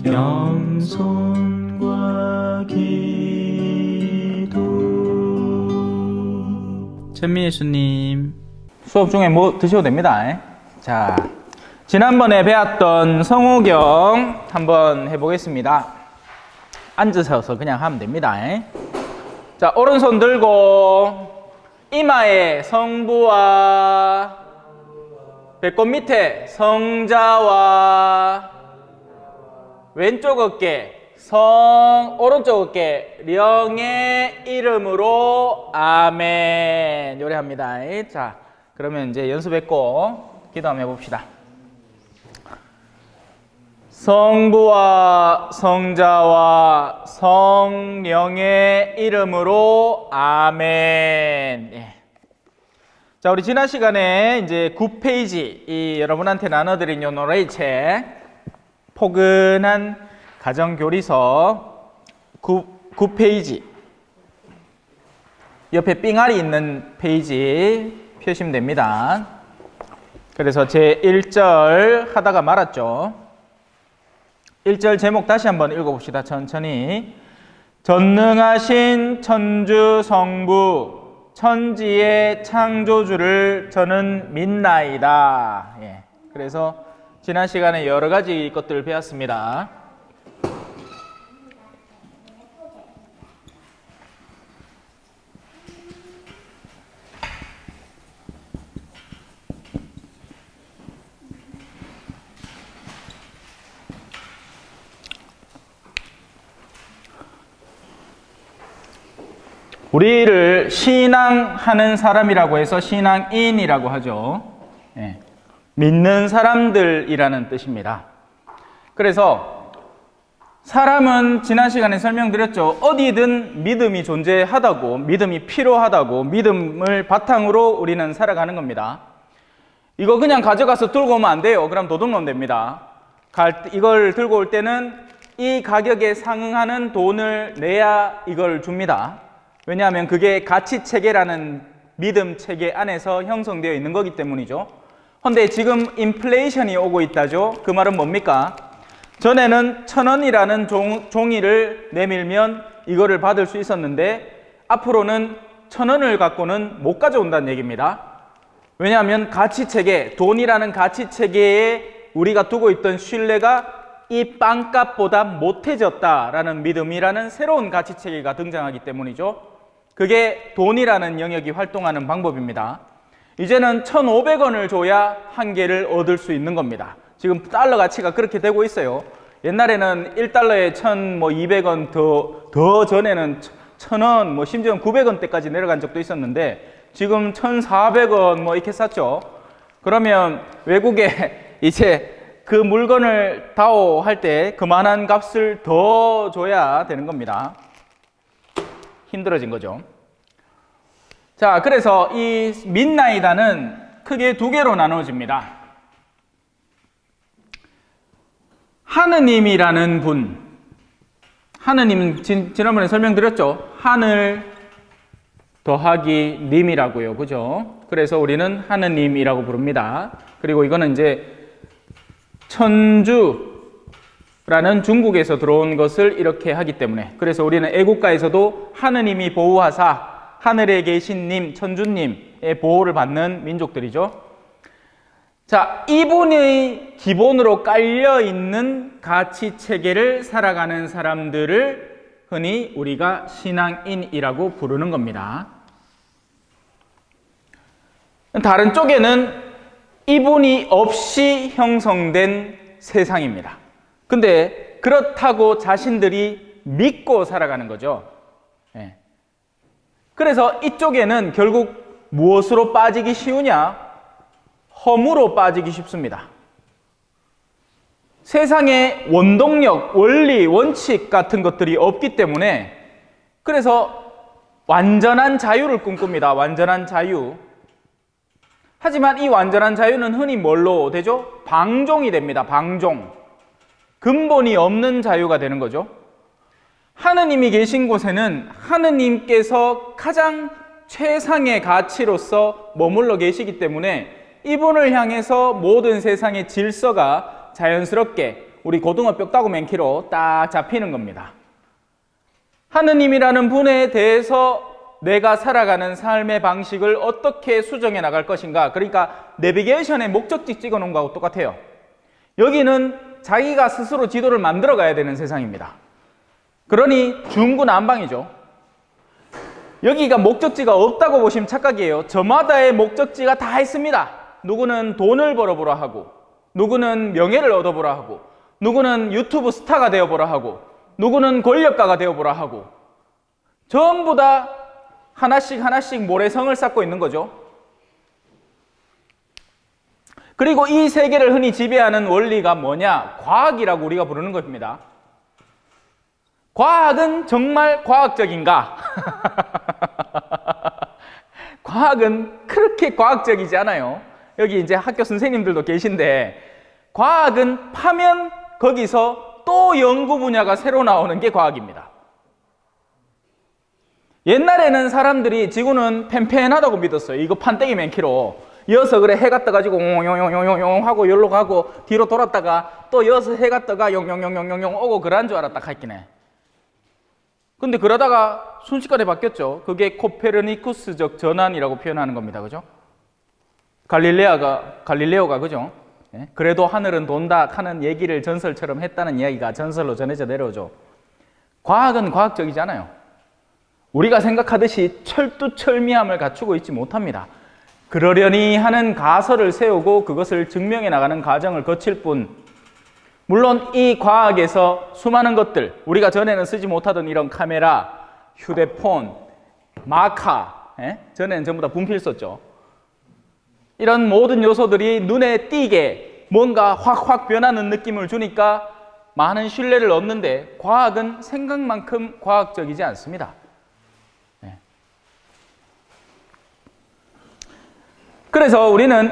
영손과 기도. 천미예수님 수업 중에 뭐 드셔도 됩니다. 자, 지난번에 배웠던 성호경 한번 해보겠습니다. 앉으셔서 그냥 하면 됩니다. 자, 오른손 들고 이마에 성부와 배꼽 밑에 성자와 왼쪽 어깨 오른쪽 어깨 령의 이름으로 아멘 요래합니다. 자, 그러면 이제 연습했고 기도 한번 해봅시다. 성부와 성자와 성령의 이름으로 아멘. 자, 우리 지난 시간에 이제 9페이지 여러분한테 나눠드린 요 노래책 포근한 가정교리서 9페이지 옆에 삥알이 있는 페이지 펴시면 됩니다. 그래서 제 1절 하다가 말았죠. 1절 제목 다시 한번 읽어봅시다. 천천히. 전능하신 천주 성부 천지의 창조주를 저는 믿나이다. 그래서 지난 시간에 여러 가지 것들을 배웠습니다. 우리를 신앙하는 사람이라고 해서 신앙인이라고 하죠. 믿는 사람들이라는 뜻입니다. 그래서 사람은 지난 시간에 설명드렸죠. 어디든 믿음이 존재하다고, 믿음이 필요하다고, 믿음을 바탕으로 우리는 살아가는 겁니다. 이거 그냥 가져가서 들고 오면 안 돼요. 그럼 도둑놈 됩니다. 이걸 들고 올 때는 이 가격에 상응하는 돈을 내야 이걸 줍니다. 왜냐하면 그게 가치체계라는 믿음 체계 안에서 형성되어 있는 거기 때문이죠. 근데 지금 인플레이션이 오고 있다죠. 그 말은 뭡니까? 전에는 1,000원이라는 종이를 내밀면 이거를 받을 수 있었는데 앞으로는 1,000원을 갖고는 못 가져온다는 얘기입니다. 왜냐하면 가치체계, 돈이라는 가치체계에 우리가 두고 있던 신뢰가 이 빵값보다 못해졌다라는 믿음이라는 새로운 가치체계가 등장하기 때문이죠. 그게 돈이라는 영역이 활동하는 방법입니다. 이제는 1,500원을 줘야 한 개를 얻을 수 있는 겁니다. 지금 달러 가치가 그렇게 되고 있어요. 옛날에는 1달러에 1,200원, 더 전에는 1,000원, 심지어 900원대까지 내려간 적도 있었는데 지금 1,400원 이렇게 쌌죠. 그러면 외국에 이제 그 물건을 다오할 때 그만한 값을 더 줘야 되는 겁니다. 힘들어진 거죠. 자, 그래서 이 믿나이다는 크게 두 개로 나눠집니다. 하느님이라는 분, 하느님은 지난번에 설명드렸죠. 하늘 더하기 님이라고요. 그죠? 그래서 우리는 하느님이라고 부릅니다. 그리고 이거는 이제 천주라는 중국에서 들어온 것을 이렇게 하기 때문에, 그래서 우리는 애국가에서도 하느님이 보호하사 하늘에 계신 님, 천주님의 보호를 받는 민족들이죠. 자, 이분의 기본으로 깔려있는 가치체계를 살아가는 사람들을 흔히 우리가 신앙인이라고 부르는 겁니다. 다른 쪽에는 이분이 없이 형성된 세상입니다. 근데 그렇다고 자신들이 믿고 살아가는 거죠. 그래서 이쪽에는 결국 무엇으로 빠지기 쉬우냐? 허무로 빠지기 쉽습니다. 세상에 원동력, 원리, 원칙 같은 것들이 없기 때문에, 그래서 완전한 자유를 꿈꿉니다. 완전한 자유. 하지만 이 완전한 자유는 흔히 뭘로 되죠? 방종이 됩니다. 방종. 근본이 없는 자유가 되는 거죠. 하느님이 계신 곳에는 하느님께서 가장 최상의 가치로서 머물러 계시기 때문에 이분을 향해서 모든 세상의 질서가 자연스럽게 우리 고등어 뼈다구 맨키로 딱 잡히는 겁니다. 하느님이라는 분에 대해서 내가 살아가는 삶의 방식을 어떻게 수정해 나갈 것인가. 그러니까 내비게이션에 목적지 찍어 놓은 거하고 똑같아요. 여기는 자기가 스스로 지도를 만들어 가야 되는 세상입니다. 그러니 중구난방이죠. 여기가 목적지가 없다고 보시면 착각이에요. 저마다의 목적지가 다 있습니다. 누구는 돈을 벌어보라 하고, 누구는 명예를 얻어보라 하고, 누구는 유튜브 스타가 되어보라 하고, 누구는 권력가가 되어보라 하고, 전부 다 하나씩 하나씩 모래성을 쌓고 있는 거죠. 그리고 이 세계를 흔히 지배하는 원리가 뭐냐? 과학이라고 우리가 부르는 겁니다. 과학은 정말 과학적인가? 과학은 그렇게 과학적이지 않아요. 여기 이제 학교 선생님들도 계신데, 과학은 파면 거기서 또 연구 분야가 새로 나오는 게 과학입니다. 옛날에는 사람들이 지구는 팽팽하다고 믿었어요. 이거 판때기 맨키로 이어서 그래 해가 떠가지고 용용용용용 하고 열로 가고 뒤로 돌았다가 또 이어서 해가 떠가 용용용용용 오고 그런 줄 알았다 카있기네. 근데 그러다가 순식간에 바뀌었죠. 그게 코페르니쿠스적 전환이라고 표현하는 겁니다. 그죠? 갈릴레오가 그죠? 네? 그래도 하늘은 돈다 하는 얘기를 전설처럼 했다는 이야기가 전설로 전해져 내려오죠. 과학은 과학적이지 않아요. 우리가 생각하듯이 철두철미함을 갖추고 있지 못합니다. 그러려니 하는 가설을 세우고 그것을 증명해 나가는 과정을 거칠 뿐, 물론 이 과학에서 수많은 것들, 우리가 전에는 쓰지 못하던 이런 카메라, 휴대폰, 마카, 전에는 전부 다 분필 썼죠. 이런 모든 요소들이 눈에 띄게 뭔가 확확 변하는 느낌을 주니까 많은 신뢰를 얻는데, 과학은 생각만큼 과학적이지 않습니다. 그래서 우리는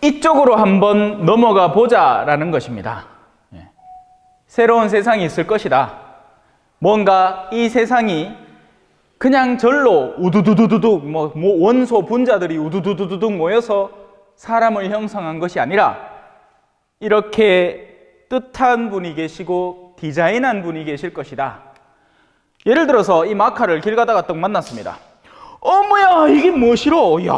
이쪽으로 한번 넘어가 보자라는 것입니다. 새로운 세상이 있을 것이다. 뭔가 이 세상이 그냥 절로 우두두두두둑 뭐 원소 분자들이 우두두두두둑 모여서 사람을 형성한 것이 아니라 이렇게 뜻한 분이 계시고 디자인한 분이 계실 것이다. 예를 들어서 이 마카를 길 가다가 딱 만났습니다. 어머야, 이게 뭐시로? 야,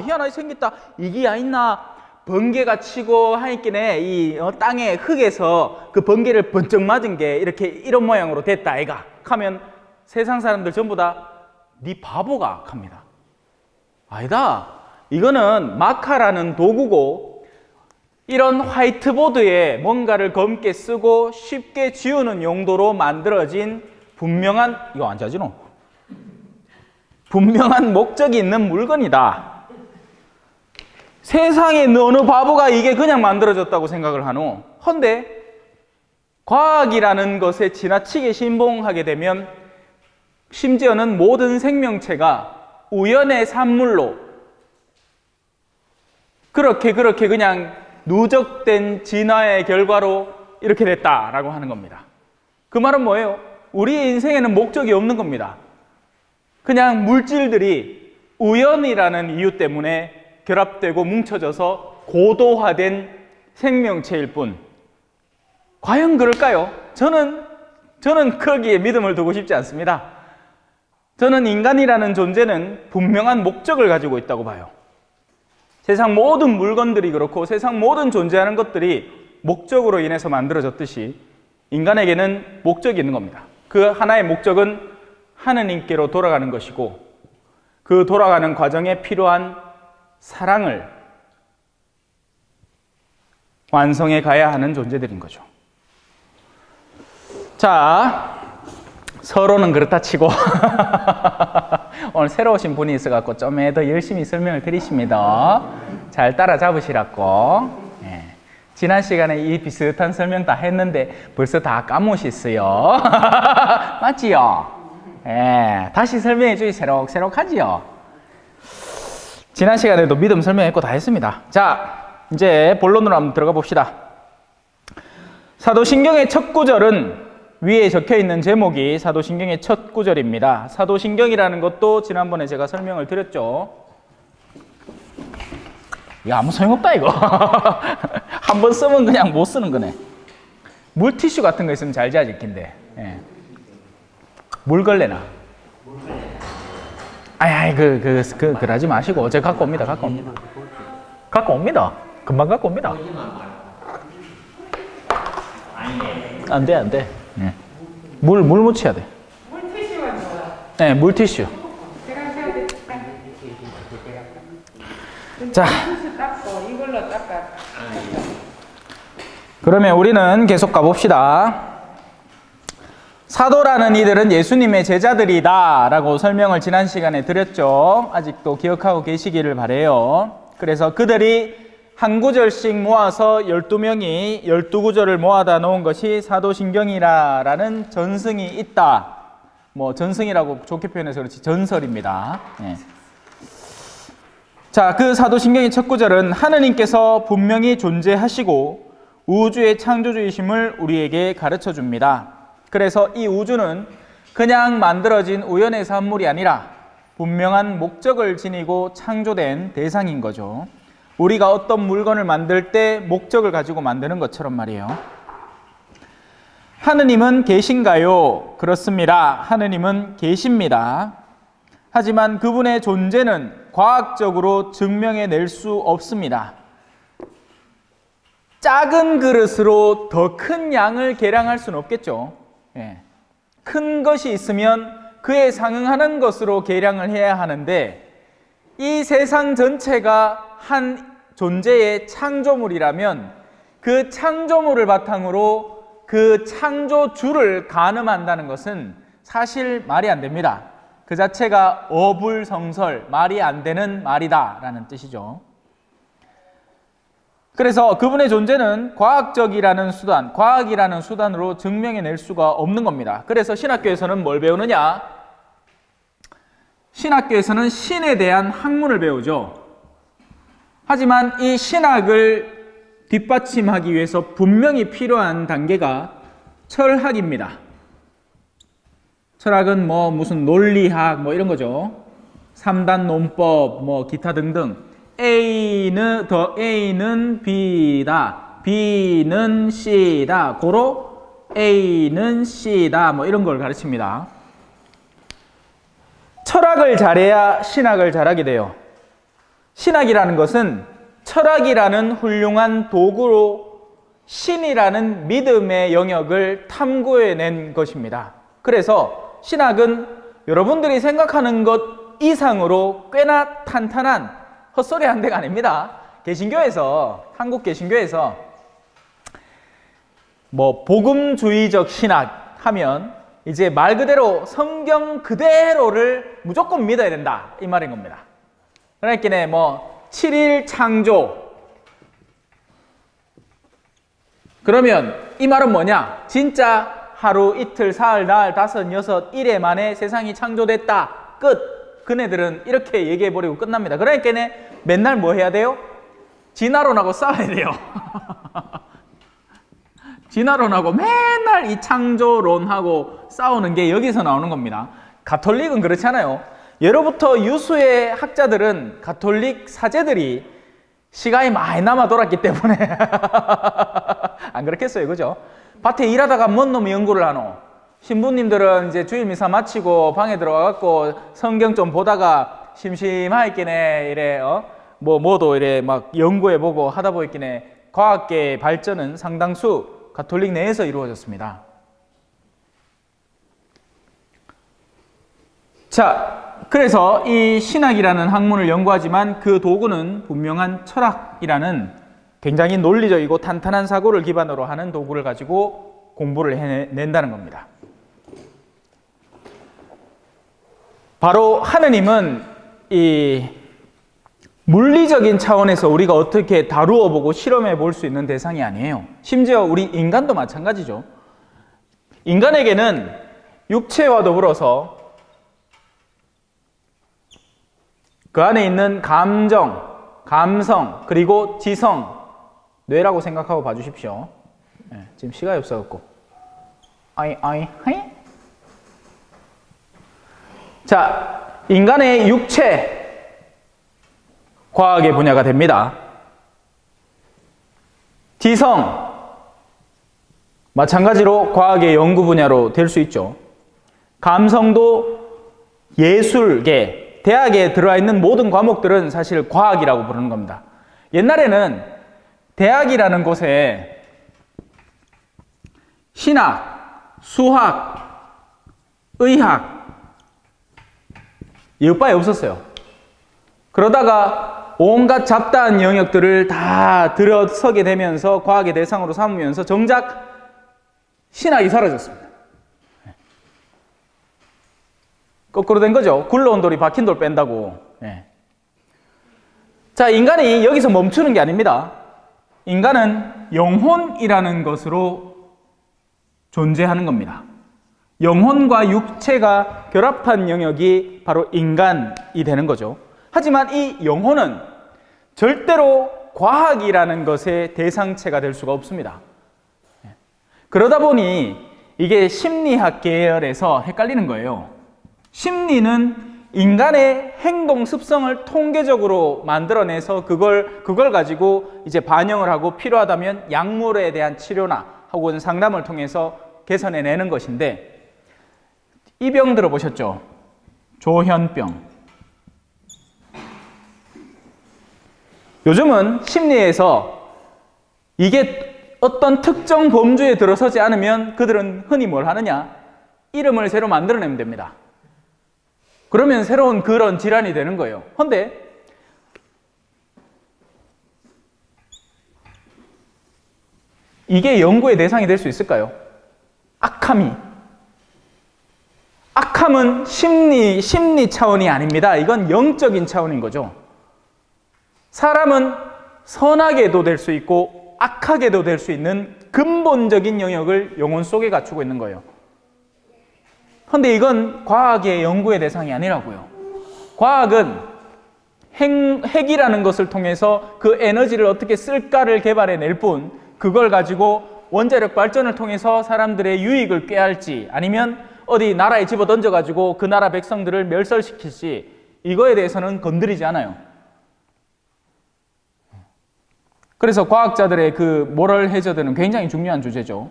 희한하게 생겼다. 이게 있나? 번개가 치고 하니까네 이 땅에 흙에서 그 번개를 번쩍 맞은 게 이렇게 이런 모양으로 됐다 아이가 하면 세상 사람들 전부 다 네 바보가 합니다. 아니다. 이거는 마카라는 도구고 이런 화이트보드에 뭔가를 검게 쓰고 쉽게 지우는 용도로 만들어진 분명한, 이거 안 자지노? 분명한 목적이 있는 물건이다. 세상에 어느 바보가 이게 그냥 만들어졌다고 생각을 하노? 헌데 과학이라는 것에 지나치게 신봉하게 되면 심지어는 모든 생명체가 우연의 산물로 그렇게 그냥 누적된 진화의 결과로 이렇게 됐다라고 하는 겁니다. 그 말은 뭐예요? 우리의 인생에는 목적이 없는 겁니다. 그냥 물질들이 우연이라는 이유 때문에 결합되고 뭉쳐져서 고도화된 생명체일 뿐. 과연 그럴까요? 저는 거기에 믿음을 두고 싶지 않습니다. 저는 인간이라는 존재는 분명한 목적을 가지고 있다고 봐요. 세상 모든 물건들이 그렇고 세상 모든 존재하는 것들이 목적으로 인해서 만들어졌듯이 인간에게는 목적이 있는 겁니다. 그 하나의 목적은 하느님께로 돌아가는 것이고 그 돌아가는 과정에 필요한 사랑을 완성해 가야 하는 존재들인 거죠. 자, 서로는 그렇다 치고 오늘 새로 오신 분이 있어갖고 좀 더 열심히 설명을 드리십니다. 잘 따라잡으시라고. 지난 시간에 이 비슷한 설명 다 했는데 벌써 다 까무셨어요. 맞지요? 다시 설명해 주기 새록새록하지요? 지난 시간에도 믿음 설명했고 다 했습니다. 자, 이제 본론으로 한번 들어가 봅시다. 사도신경의 첫 구절은 위에 적혀있는 제목이 사도신경의 첫 구절입니다. 사도신경이라는 것도 지난번에 제가 설명을 드렸죠. 이거 아무 소용없다 이거. 한번 쓰면 그냥 못 쓰는 거네. 물티슈 같은 거 있으면 잘 지어질 텐데. 예. 물걸레나. 아이, 그러지 마시고. 제가 갖고 옵니다. 갖고 옵니다. 금방 갖고 옵니다. 안 돼. 예. 물 묻혀야 돼. 물티슈가 뭐야? 네, 물티슈. 제가 해야 돼. 자. 물티슈 닦고 이걸로 닦아. 그러면 우리는 계속 가봅시다. 사도라는 이들은 예수님의 제자들이다 라고 설명을 지난 시간에 드렸죠. 아직도 기억하고 계시기를 바라요. 그래서 그들이 한 구절씩 모아서 12명이 12구절을 모아다 놓은 것이 사도신경이라는 전승이 있다. 뭐 전승이라고 좋게 표현해서 그렇지 전설입니다. 예. 자, 그 사도신경의 첫 구절은 하느님께서 분명히 존재하시고 우주의 창조주이심을 우리에게 가르쳐 줍니다. 그래서 이 우주는 그냥 만들어진 우연의 산물이 아니라 분명한 목적을 지니고 창조된 대상인 거죠. 우리가 어떤 물건을 만들 때 목적을 가지고 만드는 것처럼 말이에요. 하느님은 계신가요? 그렇습니다. 하느님은 계십니다. 하지만 그분의 존재는 과학적으로 증명해낼 수 없습니다. 작은 그릇으로 더 큰 양을 계량할 수는 없겠죠. 예. 큰 것이 있으면 그에 상응하는 것으로 계량을 해야 하는데 이 세상 전체가 한 존재의 창조물이라면 그 창조물을 바탕으로 그 창조주를 가늠한다는 것은 사실 말이 안 됩니다. 그 자체가 어불성설, 말이 안 되는 말이다 라는 뜻이죠. 그래서 그분의 존재는 과학적이라는 수단, 과학이라는 수단으로 증명해낼 수가 없는 겁니다. 그래서 신학교에서는 뭘 배우느냐? 신학교에서는 신에 대한 학문을 배우죠. 하지만 이 신학을 뒷받침하기 위해서 분명히 필요한 단계가 철학입니다. 철학은 뭐 무슨 논리학 뭐 이런 거죠. 3단 논법 뭐 기타 등등. A는 B다. B는 C다. 고로 A는 C다. 뭐 이런 걸 가르칩니다. 철학을 잘해야 신학을 잘하게 돼요. 신학이라는 것은 철학이라는 훌륭한 도구로 신이라는 믿음의 영역을 탐구해낸 것입니다. 그래서 신학은 여러분들이 생각하는 것 이상으로 꽤나 탄탄한 헛소리 한 데가 아닙니다. 개신교에서, 한국 개신교에서 뭐 복음주의적 신학 하면 이제 말 그대로 성경 그대로를 무조건 믿어야 된다 이 말인 겁니다. 그러니까 뭐 7일 창조 그러면 이 말은 뭐냐? 진짜 하루, 이틀, 사흘, 나흘, 다섯, 여섯, 일회 만에 세상이 창조됐다. 끝. 그네들은 이렇게 얘기해버리고 끝납니다. 그러니까 맨날 뭐 해야 돼요? 진화론하고 싸워야 돼요. 진화론하고 맨날 이 창조론하고 싸우는 게 여기서 나오는 겁니다. 가톨릭은 그렇지 않아요. 예로부터 유수의 학자들은 가톨릭 사제들이 시간이 많이 남아 돌았기 때문에 안 그렇겠어요, 그죠? 밭에 일하다가 뭔 놈이 연구를 하노? 신부님들은 이제 주일 미사 마치고 방에 들어가갖고 성경 좀 보다가 심심하겠네 이래 뭐도 이래 막 연구해보고 하다 보겠네. 과학계의 발전은 상당수 가톨릭 내에서 이루어졌습니다. 자, 그래서 이 신학이라는 학문을 연구하지만 그 도구는 분명한 철학이라는 굉장히 논리적이고 탄탄한 사고를 기반으로 하는 도구를 가지고 공부를 해낸다는 겁니다. 바로 하느님은 이 물리적인 차원에서 우리가 어떻게 다루어 보고 실험해 볼 수 있는 대상이 아니에요. 심지어 우리 인간도 마찬가지죠. 인간에게는 육체와 더불어서 그 안에 있는 감정, 감성, 그리고 지성, 뇌라고 생각하고 봐주십시오. 네, 지금 시간이 없어갖고. 하이. 자, 인간의 육체, 과학의 분야가 됩니다. 지성, 마찬가지로 과학의 연구 분야로 될 수 있죠. 감성도 예술계, 대학에 들어와 있는 모든 과목들은 사실 과학이라고 부르는 겁니다. 옛날에는 대학이라는 곳에 신학, 수학, 의학 이것밖에 없었어요. 그러다가 온갖 잡다한 영역들을 다 들어서게 되면서 과학의 대상으로 삼으면서 정작 신학이 사라졌습니다. 거꾸로 된 거죠. 굴러온 돌이 박힌 돌 뺀다고. 자, 인간이 여기서 멈추는 게 아닙니다. 인간은 영혼이라는 것으로 존재하는 겁니다. 영혼과 육체가 결합한 영역이 바로 인간이 되는 거죠. 하지만 이 영혼은 절대로 과학이라는 것의 대상체가 될 수가 없습니다. 그러다 보니 이게 심리학 계열에서 헷갈리는 거예요. 심리는 인간의 행동 습성을 통계적으로 만들어내서 그걸 가지고 이제 반영을 하고 필요하다면 약물에 대한 치료나 혹은 상담을 통해서 개선해내는 것인데, 이 병 들어보셨죠? 조현병. 요즘은 심리에서 이게 어떤 특정 범주에 들어서지 않으면 그들은 흔히 뭘 하느냐? 이름을 새로 만들어내면 됩니다. 그러면 새로운 그런 질환이 되는 거예요. 그런데 이게 연구의 대상이 될 수 있을까요? 악함은 심리 차원이 아닙니다. 이건 영적인 차원인 거죠. 사람은 선하게도 될 수 있고 악하게도 될 수 있는 근본적인 영역을 영혼 속에 갖추고 있는 거예요. 그런데 이건 과학의 연구의 대상이 아니라고요. 과학은 핵이라는 것을 통해서 그 에너지를 어떻게 쓸까를 개발해낼 뿐, 그걸 가지고 원자력 발전을 통해서 사람들의 유익을 꾀할지 아니면 어디 나라에 집어 던져가지고 그 나라 백성들을 멸살시킬지, 이거에 대해서는 건드리지 않아요. 그래서 과학자들의 그 모럴 해저드는 굉장히 중요한 주제죠.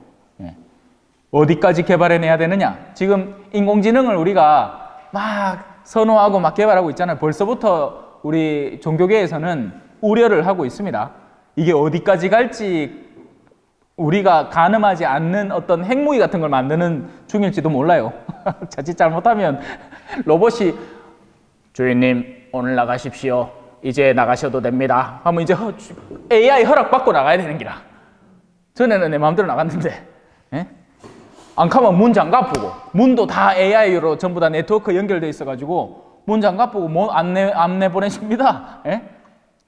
어디까지 개발해내야 되느냐. 지금 인공지능을 우리가 막 선호하고 막 개발하고 있잖아요. 벌써부터 우리 종교계에서는 우려를 하고 있습니다. 이게 어디까지 갈지 우리가 가늠하지 않는 어떤 핵무기 같은 걸 만드는 중일지도 몰라요. 자칫 잘못하면 로봇이 주인님 오늘 나가십시오. 이제 나가셔도 됩니다. 하면 이제 AI 허락받고 나가야 되는 기라. 전에는 내 마음대로 나갔는데 안 가면 문 장갑 보고, 문도 다 AI로 전부 다 네트워크 연결돼 있어가지고 문 장갑 보고 뭐 안내 보내십니다.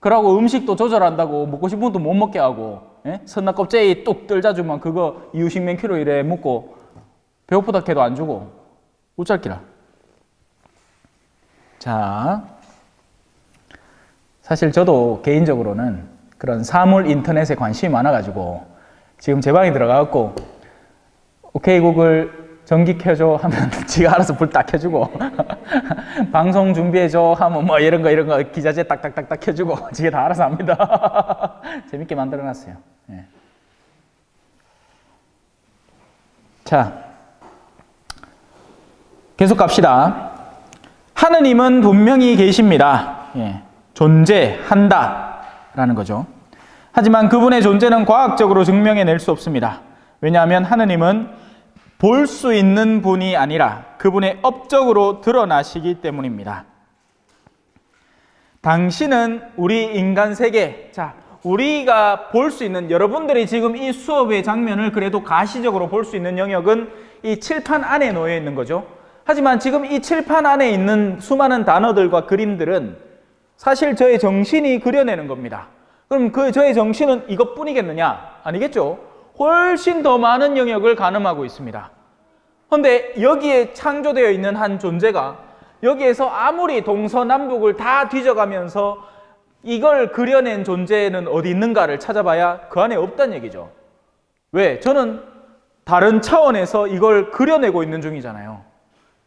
그러고 음식도 조절한다고 먹고 싶은 것도 못 먹게 하고, 선나 껍데기 뚝 떨자주면 그거 이유식 몇 킬로 이래 먹고 배고프다 해도 안 주고 우짤기라. 자, 사실 저도 개인적으로는 그런 사물 인터넷에 관심이 많아가지고 지금 제 방에 들어가갖고 오케이 구글 전기 켜줘 하면 지가 알아서 불 딱 켜주고 방송 준비해줘 하면 뭐 이런 거 기자재 딱딱딱딱 켜주고 지가 다 알아서 합니다. 재밌게 만들어놨어요. 자, 계속 갑시다. 하느님은 분명히 계십니다. 존재한다 라는 거죠. 하지만 그분의 존재는 과학적으로 증명해낼 수 없습니다. 왜냐하면 하느님은 볼 수 있는 분이 아니라 그분의 업적으로 드러나시기 때문입니다. 당신은 우리 인간 세계, 자, 우리가 볼 수 있는, 여러분들이 지금 이 수업의 장면을 그래도 가시적으로 볼 수 있는 영역은 이 칠판 안에 놓여 있는 거죠. 하지만 지금 이 칠판 안에 있는 수많은 단어들과 그림들은 사실 저의 정신이 그려내는 겁니다. 그럼 그 저의 정신은 이것뿐이겠느냐? 아니겠죠. 훨씬 더 많은 영역을 가늠하고 있습니다. 그런데 여기에 창조되어 있는 한 존재가 여기에서 아무리 동서남북을 다 뒤져가면서 이걸 그려낸 존재는 어디 있는가를 찾아봐야 그 안에 없다는 얘기죠. 왜? 저는 다른 차원에서 이걸 그려내고 있는 중이잖아요.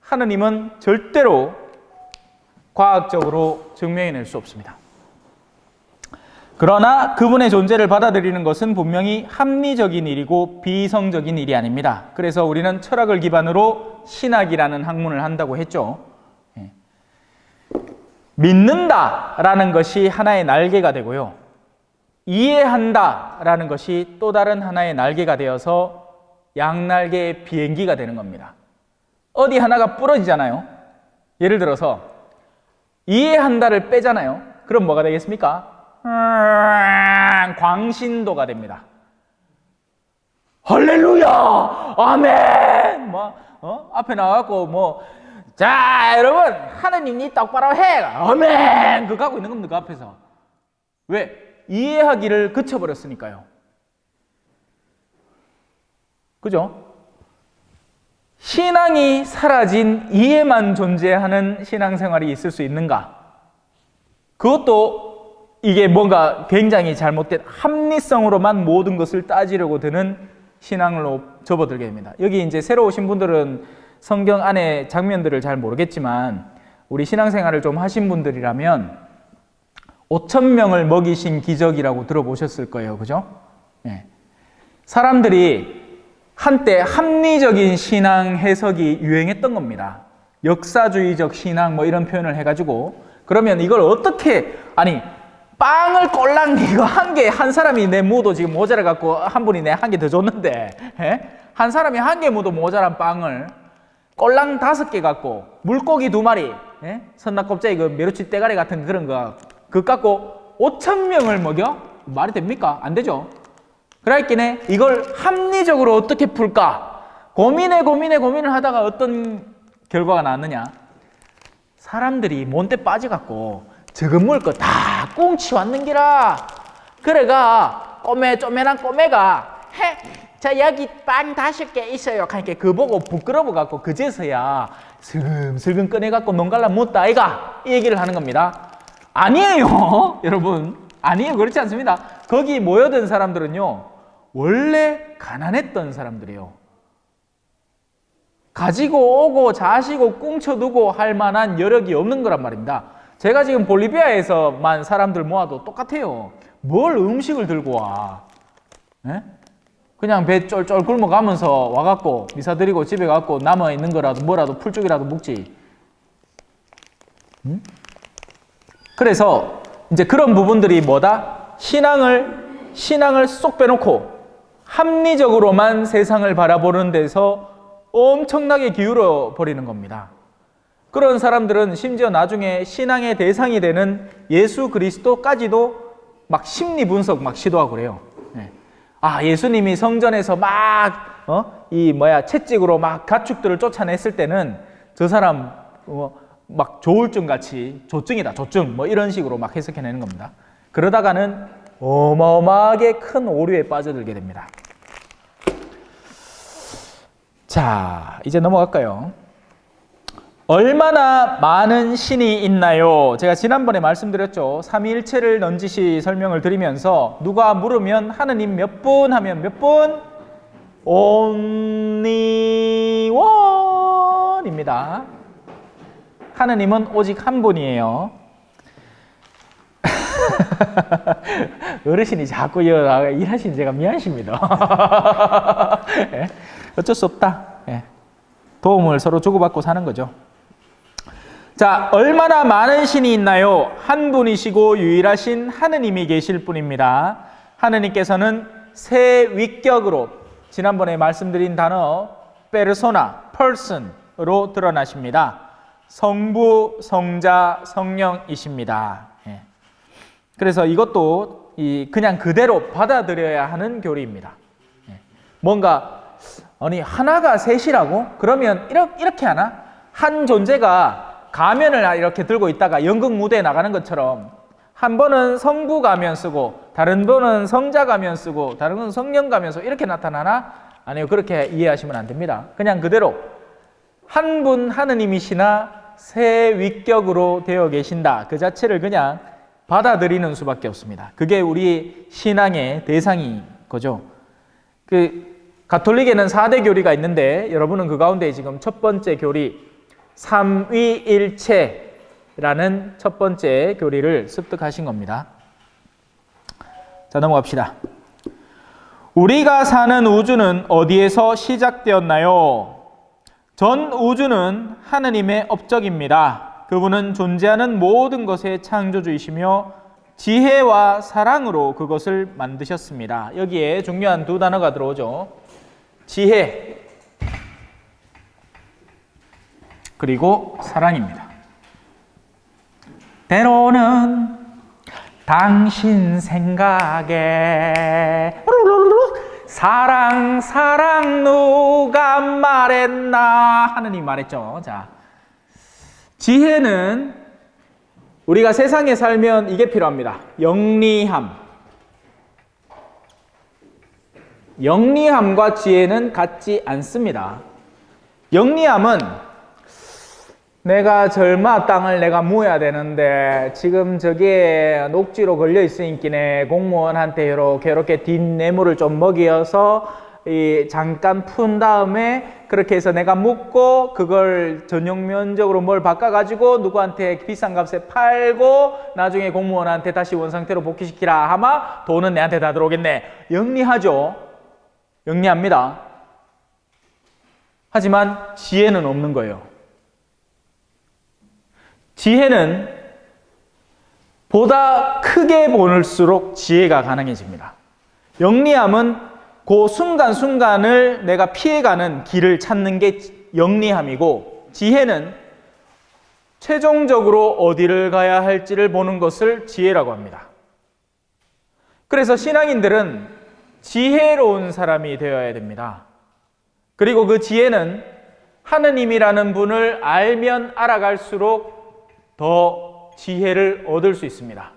하느님은 절대로 과학적으로 증명해낼 수 없습니다. 그러나 그분의 존재를 받아들이는 것은 분명히 합리적인 일이고 비이성적인 일이 아닙니다. 그래서 우리는 철학을 기반으로 신학이라는 학문을 한다고 했죠. 믿는다라는 것이 하나의 날개가 되고요. 이해한다라는 것이 또 다른 하나의 날개가 되어서 양날개의 비행기가 되는 겁니다. 어디 하나가 부러지잖아요. 예를 들어서 이해한다를 빼잖아요. 그럼 뭐가 되겠습니까? 광신도가 됩니다. 할렐루야! 아멘! 앞에 나와갖고 자, 여러분, 하느님이 똑바로 해! 아멘! 그거 하고 있는 겁니다, 그 앞에서. 왜? 이해하기를 그쳐버렸으니까요. 그죠? 신앙이 사라진 이해만 존재하는 신앙생활이 있을 수 있는가? 그것도 이게 뭔가 굉장히 잘못된 합리성으로만 모든 것을 따지려고 드는 신앙으로 접어들게 됩니다. 여기 이제 새로 오신 분들은 성경 안에 장면들을 잘 모르겠지만 우리 신앙생활을 좀 하신 분들이라면 5,000명을 먹이신 기적이라고 들어보셨을 거예요. 그죠? 네. 사람들이 한때 합리적인 신앙 해석이 유행했던 겁니다. 역사주의적 신앙 이런 표현을 해가지고 그러면 이걸 어떻게 빵을 꼴랑 이거 한 사람이 내 무도 지금 모자라 갖고 한 분이 내 한 개 더 줬는데 한 사람이 한 개 무도 모자란 빵을 꼴랑 5개 갖고 물고기 2마리 선납곱자기 그 메루치 떼가리 같은 그런 거 그거 갖고 5,000명을 먹여? 말이 됩니까? 안 되죠. 그랬기에 이걸 합리적으로 어떻게 풀까? 고민을 하다가 어떤 결과가 나왔느냐? 사람들이 뭔데 빠져갖고 저거 먹을 거 다 꽁치 왔는기라. 그래가 쪼매난 꼬매가 자 여기 빵 5개 있어요. 그러니까 그 보고 부끄러워갖고 그제서야 슬금슬금 꺼내갖고 농갈라 묻다 아이가 이 얘기를 하는 겁니다. 아니에요. 여러분 아니에요. 그렇지 않습니다. 거기 모여든 사람들은요 원래 가난했던 사람들이에요. 가지고 오고 자시고 꽁쳐두고 할 만한 여력이 없는 거란 말입니다. 제가 지금 볼리비아에서만 사람들 모아도 똑같아요. 뭘 음식을 들고 와. 그냥 배 쫄쫄 굶어가면서 와갖고 미사 드리고 집에 가갖고 남아있는 거라도 뭐라도 풀쪽이라도 먹지. 그래서 이제 그런 부분들이 뭐다? 신앙을 쏙 빼놓고 합리적으로만 세상을 바라보는 데서 엄청나게 기울어 버리는 겁니다. 그런 사람들은 심지어 나중에 신앙의 대상이 되는 예수 그리스도까지도 막 심리 분석 막 시도하고 그래요. 예수님이 성전에서 채찍으로 막 가축들을 쫓아냈을 때는 저 사람 막 조울증 같이 조증이다, 조증 이런 식으로 막 해석해내는 겁니다. 그러다가는 어마어마하게 큰 오류에 빠져들게 됩니다. 자, 이제 넘어갈까요? 얼마나 많은 신이 있나요? 제가 지난번에 말씀드렸죠. 삼위일체를 넌지시 설명을 드리면서 누가 물으면 하느님 몇 분 하면 몇 분? Only one입니다. 하느님은 오직 한 분이에요. 어르신이 자꾸 일하시는 제가 미안하십니다. 어쩔 수 없다. 도움을 서로 주고받고 사는 거죠. 자, 얼마나 많은 신이 있나요? 한 분이시고 유일하신 하느님이 계실 뿐입니다. 하느님께서는 세 위격으로 지난번에 말씀드린 단어 페르소나, person으로 드러나십니다. 성부, 성자, 성령이십니다. 그래서 이것도 그냥 그대로 받아들여야 하는 교리입니다. 뭔가 하나가 셋이라고? 그러면 이렇게 하나? 한 존재가 가면을 이렇게 들고 있다가 연극 무대에 나가는 것처럼 한 번은 성부 가면 쓰고 다른 번은 성자 가면 쓰고 다른 건 성령 가면 쓰고 이렇게 나타나나? 아니요. 그렇게 이해하시면 안 됩니다. 그냥 그대로 한 분 하느님이시나 세 위격으로 되어 계신다. 그 자체를 그냥 받아들이는 수밖에 없습니다. 그게 우리 신앙의 대상인 거죠. 가톨릭에는 4대 교리가 있는데 여러분은 그 가운데 지금 첫 번째 교리 삼위일체라는 첫 번째 교리를 습득하신 겁니다. 자, 넘어갑시다. 우리가 사는 우주는 어디에서 시작되었나요? 전 우주는 하느님의 업적입니다. 그분은 존재하는 모든 것의 창조주이시며 지혜와 사랑으로 그것을 만드셨습니다. 여기에 중요한 두 단어가 들어오죠. 지혜 그리고 사랑입니다. 때로는 당신 생각에 사랑 누가 말했나 하느님 말했죠. 자, 지혜는 우리가 세상에 살면 이게 필요합니다. 영리함과 지혜는 같지 않습니다. 영리함은 내가 절마 땅을 내가 무어야 되는데 지금 저기에 녹지로 걸려 있으니까 공무원한테 이렇게 뒷뇌물을 좀 먹여서 잠깐 푼 다음에 그렇게 해서 내가 묻고 그걸 전용 면적으로 뭘 바꿔가지고 누구한테 비싼 값에 팔고 나중에 공무원한테 다시 원상태로 복귀시키라 하마 돈은 내한테 다 들어오겠네. 영리하죠. 영리합니다. 하지만 지혜는 없는 거예요. 지혜는 보다 크게 볼수록 지혜가 가능해집니다. 영리함은 그 순간순간을 내가 피해가는 길을 찾는 게 영리함이고, 지혜는 최종적으로 어디를 가야 할지를 보는 것을 지혜라고 합니다. 그래서 신앙인들은 지혜로운 사람이 되어야 됩니다. 그리고 그 지혜는 하느님이라는 분을 알면 알아갈수록 더 지혜를 얻을 수 있습니다.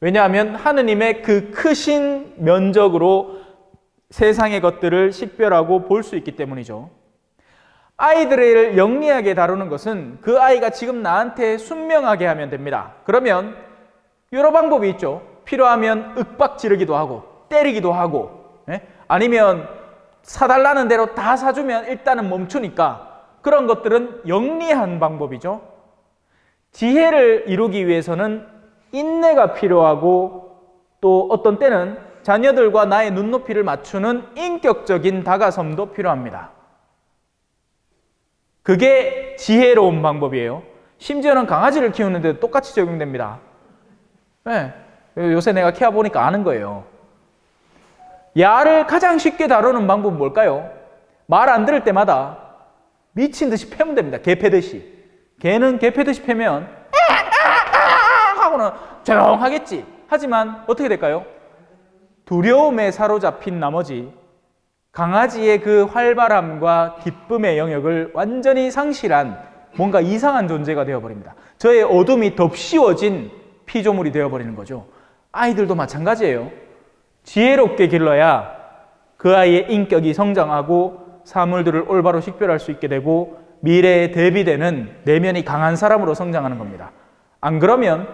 왜냐하면 하느님의 그 크신 면적으로 세상의 것들을 식별하고 볼 수 있기 때문이죠. 아이들을 영리하게 다루는 것은 그 아이가 지금 나한테 순명하게 하면 됩니다. 그러면 여러 방법이 있죠. 필요하면 윽박 지르기도 하고 때리기도 하고, 아니면 사달라는 대로 다 사주면 일단은 멈추니까, 그런 것들은 영리한 방법이죠. 지혜를 이루기 위해서는 인내가 필요하고, 또 어떤 때는 자녀들과 나의 눈높이를 맞추는 인격적인 다가섬도 필요합니다. 그게 지혜로운 방법이에요. 심지어는 강아지를 키우는데도 똑같이 적용됩니다. 네, 요새 내가 키워보니까 아는 거예요. 야를 가장 쉽게 다루는 방법은 뭘까요? 말 안 들을 때마다 미친 듯이 패면 됩니다. 개 패듯이. 개는 개 패듯이 패면 하고는 조용하겠지. 하지만 어떻게 될까요? 두려움에 사로잡힌 나머지 강아지의 그 활발함과 기쁨의 영역을 완전히 상실한 뭔가 이상한 존재가 되어버립니다. 저의 어둠이 덥씌워진 피조물이 되어버리는 거죠. 아이들도 마찬가지예요. 지혜롭게 길러야 그 아이의 인격이 성장하고 사물들을 올바로 식별할 수 있게 되고 미래에 대비되는 내면이 강한 사람으로 성장하는 겁니다. 안 그러면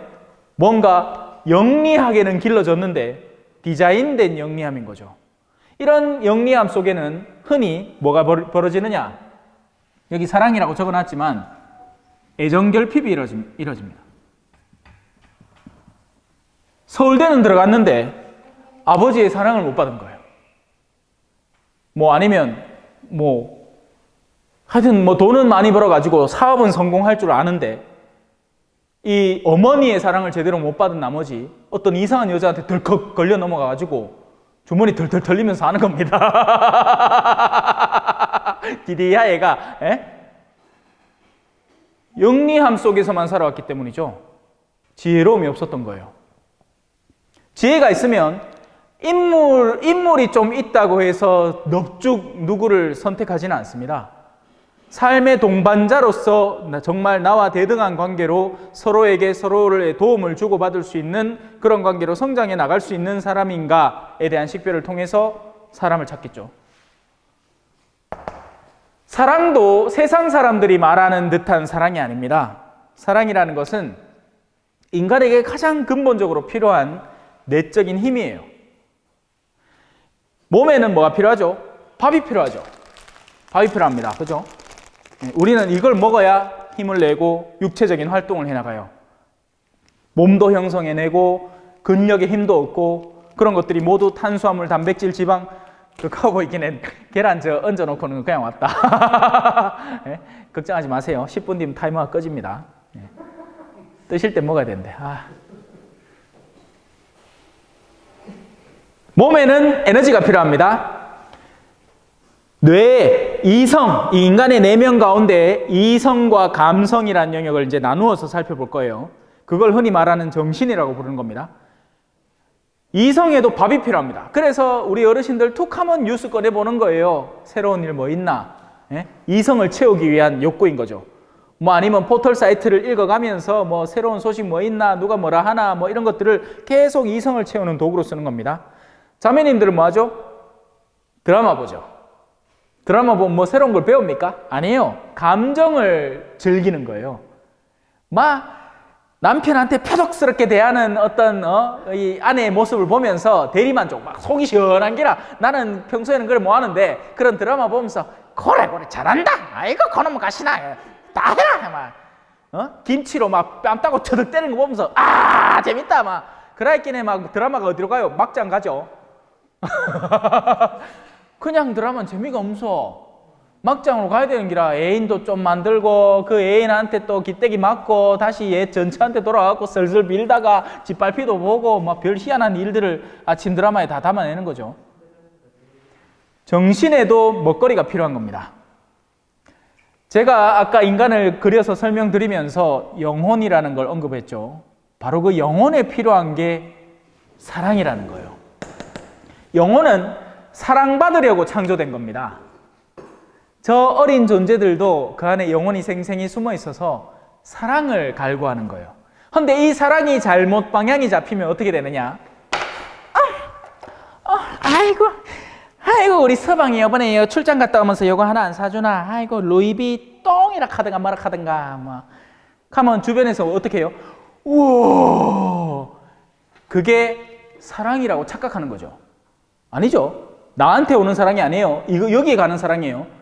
뭔가 영리하게는 길러졌는데 디자인된 영리함인 거죠. 이런 영리함 속에는 흔히 뭐가 벌어지느냐? 여기 사랑이라고 적어놨지만 애정결핍이 이뤄집니다. 서울대는 들어갔는데 아버지의 사랑을 못 받은 거예요. 아니면 하여튼 돈은 많이 벌어가지고 사업은 성공할 줄 아는데 이 어머니의 사랑을 제대로 못 받은 나머지 어떤 이상한 여자한테 덜컥 걸려 넘어가가지고 주머니 덜덜 털리면서 하는 겁니다. 디디야 얘가. 영리함 속에서만 살아왔기 때문이죠. 지혜로움이 없었던 거예요. 지혜가 있으면 인물이 좀 있다고 해서 넙죽 누구를 선택하지는 않습니다. 삶의 동반자로서 정말 나와 대등한 관계로 서로에게 서로의 도움을 주고받을 수 있는 그런 관계로 성장해 나갈 수 있는 사람인가에 대한 식별을 통해서 사람을 찾겠죠. 사랑도 세상 사람들이 말하는 듯한 사랑이 아닙니다. 사랑이라는 것은 인간에게 가장 근본적으로 필요한 내적인 힘이에요. 몸에는 뭐가 필요하죠? 밥이 필요하죠. 밥이 필요합니다. 그죠? 우리는 이걸 먹어야 힘을 내고 육체적인 활동을 해나가요. 몸도 형성해내고 근력에 힘도 없고 그런 것들이 모두 탄수화물, 단백질, 지방, 그 카우보이기는 계란 얹어놓고는 그냥 왔다. 네? 걱정하지 마세요. 10분 뒤면 타이머가 꺼집니다. 네. 뜨실 때 먹어야 되는데. 몸에는 에너지가 필요합니다. 뇌, 이성, 이 인간의 내면 가운데 이성과 감성이라는 영역을 이제 나누어서 살펴볼 거예요. 그걸 흔히 말하는 정신이라고 부르는 겁니다. 이성에도 밥이 필요합니다. 그래서 우리 어르신들 툭 하면 뉴스 꺼내보는 거예요. 새로운 일 뭐 있나? 예? 이성을 채우기 위한 욕구인 거죠. 뭐 아니면 포털 사이트를 읽어가면서 뭐 새로운 소식 뭐 있나? 누가 뭐라 하나? 뭐 이런 것들을 계속 이성을 채우는 도구로 쓰는 겁니다. 자매님들은 뭐 하죠? 드라마 보죠. 드라마 보면 뭐 새로운 걸 배웁니까? 아니에요. 감정을 즐기는 거예요. 막 남편한테 표독스럽게 대하는 어떤 이 아내의 모습을 보면서 대리만족, 막 속이 시원한 게라. 나는 평소에는 그걸 뭐 하는데 그런 드라마 보면서 그래 잘한다. 아이고 그놈 가시나 다 해라 막 김치로 막 뺨 따고 터득 때리는 거 보면서 재밌다 막 그라이끼네 막 드라마가 어디로 가요? 막장 가죠. 그냥 드라마는 재미가 없어. 막장으로 가야 되는 기라. 애인도 좀 만들고 그 애인한테 또 기대기 맞고 다시 얘 전처한테 돌아가고 슬슬 밀다가 짓밟히도 보고 막 별 희한한 일들을 아침 드라마에 다 담아내는 거죠. 정신에도 먹거리가 필요한 겁니다. 제가 아까 인간을 그려서 설명드리면서 영혼이라는 걸 언급했죠. 바로 그 영혼에 필요한 게 사랑이라는 거예요. 영혼은 사랑받으려고 창조된 겁니다. 저 어린 존재들도 그 안에 영혼이 생생히 숨어 있어서 사랑을 갈구하는 거예요. 그런데 이 잘못 방향이 잡히면 어떻게 되느냐? 아이고 우리 서방이 이번에 출장 갔다 오면서 이거 하나 안 사주나? 아이고 루이비 똥이라 카든가 마라 카든가 뭐 하면 주변에서 어떻게 해요? 우와, 그게 사랑이라고 착각하는 거죠. 아니죠. 나한테 오는 사랑이 아니에요. 이거 여기에 가는 사랑이에요.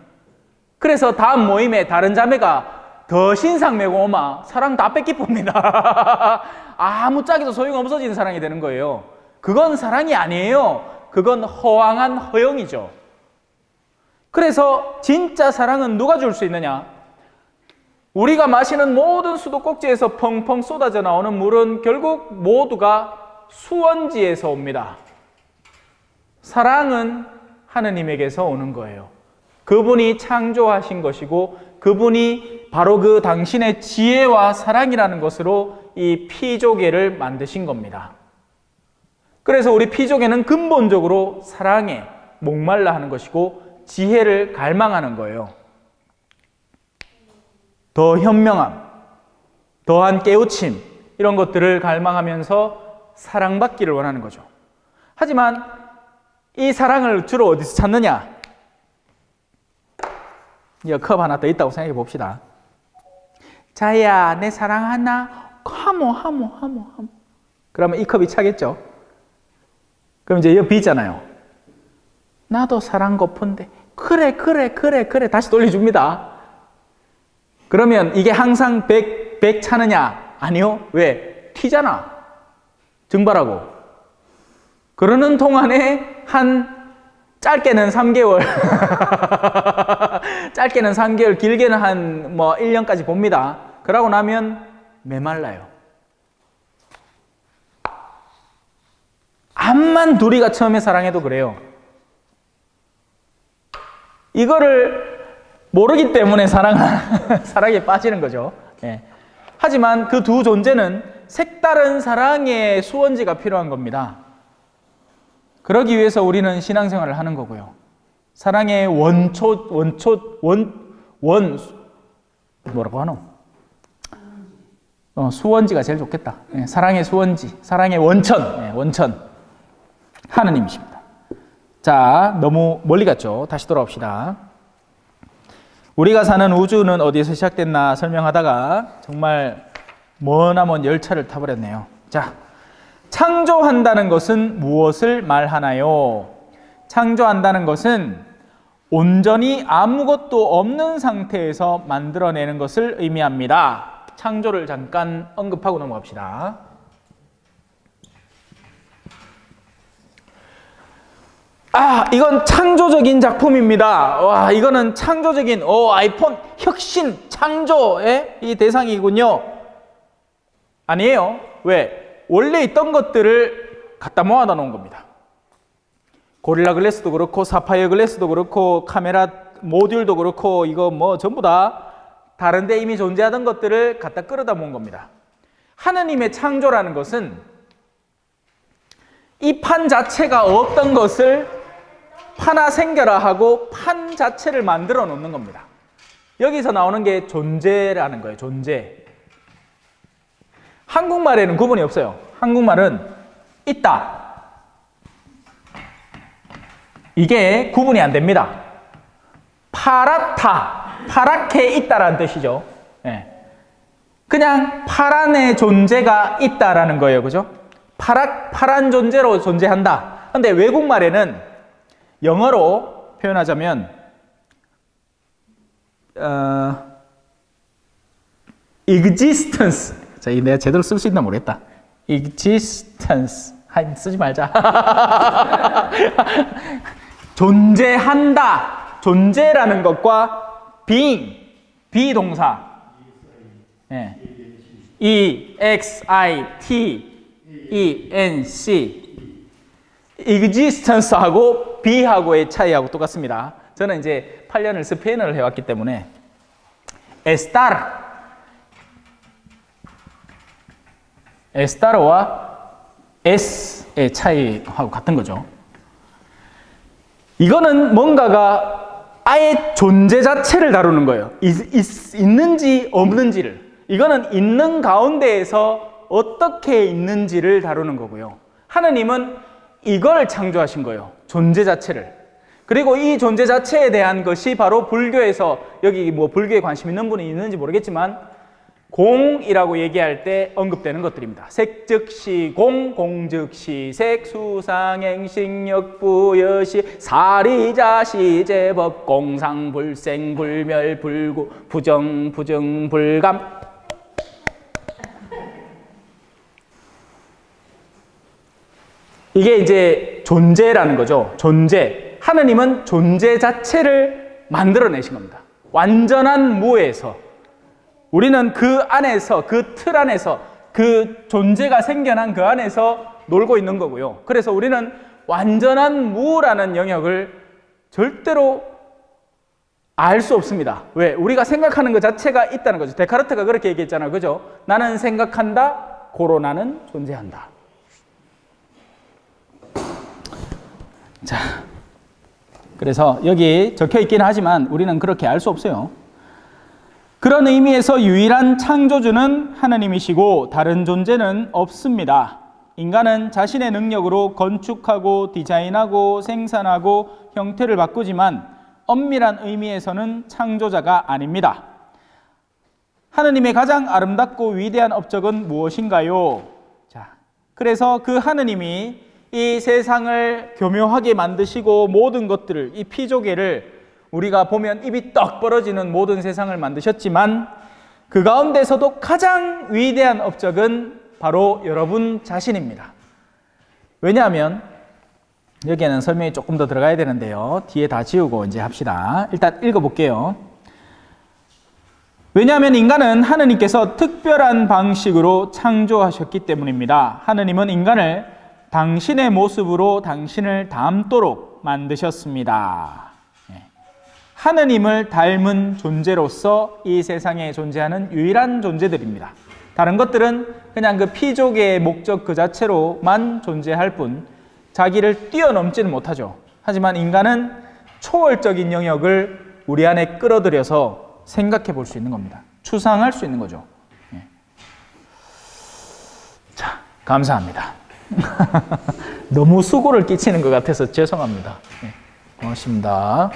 그래서 다음 모임에 다른 자매가 더 신상매고 오마 사랑 다 뺏기봅니다. 아무짝에도 소용없어지는 사랑이 되는 거예요. 그건 사랑이 아니에요. 그건 허황한 허영이죠. 그래서 진짜 사랑은 누가 줄 수 있느냐? 우리가 마시는 모든 수도꼭지에서 펑펑 쏟아져 나오는 물은 결국 모두가 수원지에서 옵니다. 사랑은 하느님에게서 오는 거예요. 그분이 창조하신 것이고 그분이 바로 그 당신의 지혜와 사랑이라는 것으로 이 피조개를 만드신 겁니다. 그래서 우리 피조개는 근본적으로 사랑에 목말라 하는 것이고 지혜를 갈망하는 거예요. 더 현명함, 더한 깨우침 이런 것들을 갈망하면서 사랑받기를 원하는 거죠. 하지만 이 사랑을 주로 어디서 찾느냐? 이 컵 하나 더 있다고 생각해 봅시다. 자야, 내 사랑하나? 하모. 그러면 이 컵이 차겠죠? 그럼 이제 여기 비잖아요. 나도 사랑 고픈데. 그래. 다시 돌려줍니다. 그러면 이게 항상 100 차느냐? 아니요. 왜? 튀잖아. 증발하고. 그러는 동안에 짧게는 3개월, 짧게는 3개월, 길게는 한 1년까지 봅니다. 그러고 나면 메말라요. 암만 둘이가 처음에 사랑해도 그래요. 이거를 모르기 때문에 사랑에 빠지는 거죠. 예. 하지만 그 두 존재는 색다른 사랑의 수원지가 필요한 겁니다. 그러기 위해서 우리는 신앙생활을 하는 거고요. 사랑의 뭐라고 하노? 수원지가 제일 좋겠다. 예, 사랑의 수원지, 사랑의 원천. 하느님이십니다. 자, 너무 멀리 갔죠? 다시 돌아옵시다. 우리가 사는 우주는 어디에서 시작됐나 설명하다가 정말 머나먼 열차를 타버렸네요. 자, 창조한다는 것은 무엇을 말하나요? 창조한다는 것은 온전히 아무것도 없는 상태에서 만들어내는 것을 의미합니다. 창조를 잠깐 언급하고 넘어갑시다. 이건 창조적인 작품입니다. 와, 이거는 창조적인 아이폰 혁신 창조의 이 대상이군요. 아니에요. 왜? 원래 있던 것들을 갖다 모아다 놓은 겁니다. 고릴라 글래스도 그렇고 사파이어 글래스도 그렇고 카메라 모듈도 그렇고 이거 뭐 전부 다 다른데 이미 존재하던 것들을 갖다 끌어다 모은 겁니다. 하느님의 창조라는 것은 이 판 자체가 없던 것을 판아 생겨라 하고 판 자체를 만들어 놓는 겁니다. 여기서 나오는 게 존재라는 거예요. 존재. 한국말에는 구분이 없어요. 한국말은 있다. 이게 구분이 안 됩니다. 파랗다, 파랗게 있다라는 뜻이죠. 네. 그냥 파란의 존재가 있다라는 거예요. 그죠? 파란 존재로 존재한다. 근데 외국말에는 영어로 표현하자면 existence. 자, 이 내가 제대로 쓸 수 있나 모르겠다. existence. 쓰지 말자. 존재한다. 존재라는 것과 being, 비동사. 예. E-X-I-T-E-N-C. existence하고 be하고의 차이하고 똑같습니다. 저는 이제 8년을 스페인어를 해왔기 때문에 에스타르와 S의 차이하고 같은 거죠. 이거는 뭔가가 아예 존재 자체를 다루는 거예요. 있는지 없는지를. 이거는 있는 가운데에서 어떻게 있는지를 다루는 거고요. 하느님은 이걸 창조하신 거예요. 존재 자체를. 그리고 이 존재 자체에 대한 것이 바로 불교에서, 여기 뭐 불교에 관심 있는 분이 있는지 모르겠지만 공이라고 얘기할 때 언급되는 것들입니다. 색 즉시 공, 공 즉시 색, 수상행식 역부여시 사리자시 제법 공상 불생 불멸 불구 부정 부증 불감. 이게 이제 존재라는 거죠. 존재. 하느님은 존재 자체를 만들어내신 겁니다. 완전한 무에서. 우리는 그 안에서, 그 틀 안에서, 그 존재가 생겨난 그 안에서 놀고 있는 거고요. 그래서 우리는 완전한 무라는 영역을 절대로 알 수 없습니다. 왜? 우리가 생각하는 것 자체가 있다는 거죠. 데카르트가 그렇게 얘기했잖아요. 그죠? 나는 생각한다, 고로 나는 존재한다. 자, 그래서 여기 적혀 있긴 하지만 우리는 그렇게 알 수 없어요. 그런 의미에서 유일한 창조주는 하느님이시고 다른 존재는 없습니다. 인간은 자신의 능력으로 건축하고 디자인하고 생산하고 형태를 바꾸지만 엄밀한 의미에서는 창조자가 아닙니다. 하느님의 가장 아름답고 위대한 업적은 무엇인가요? 자, 그래서 그 하느님이 이 세상을 교묘하게 만드시고 모든 것들을, 이 피조계를 우리가 보면 입이 떡 벌어지는 모든 세상을 만드셨지만 그 가운데서도 가장 위대한 업적은 바로 여러분 자신입니다. 왜냐하면 여기에는 설명이 조금 더 들어가야 되는데요. 뒤에 다 지우고 이제 합시다. 일단 읽어볼게요. 왜냐하면 인간은 하느님께서 특별한 방식으로 창조하셨기 때문입니다. 하느님은 인간을 당신의 모습으로 당신을 닮도록 만드셨습니다. 하느님을 닮은 존재로서 이 세상에 존재하는 유일한 존재들입니다. 다른 것들은 그냥 그 피조계의 목적 그 자체로만 존재할 뿐 자기를 뛰어넘지는 못하죠. 하지만 인간은 초월적인 영역을 우리 안에 끌어들여서 생각해 볼 수 있는 겁니다. 추상할 수 있는 거죠. 자, 감사합니다. 너무 수고를 끼치는 것 같아서 죄송합니다. 고맙습니다.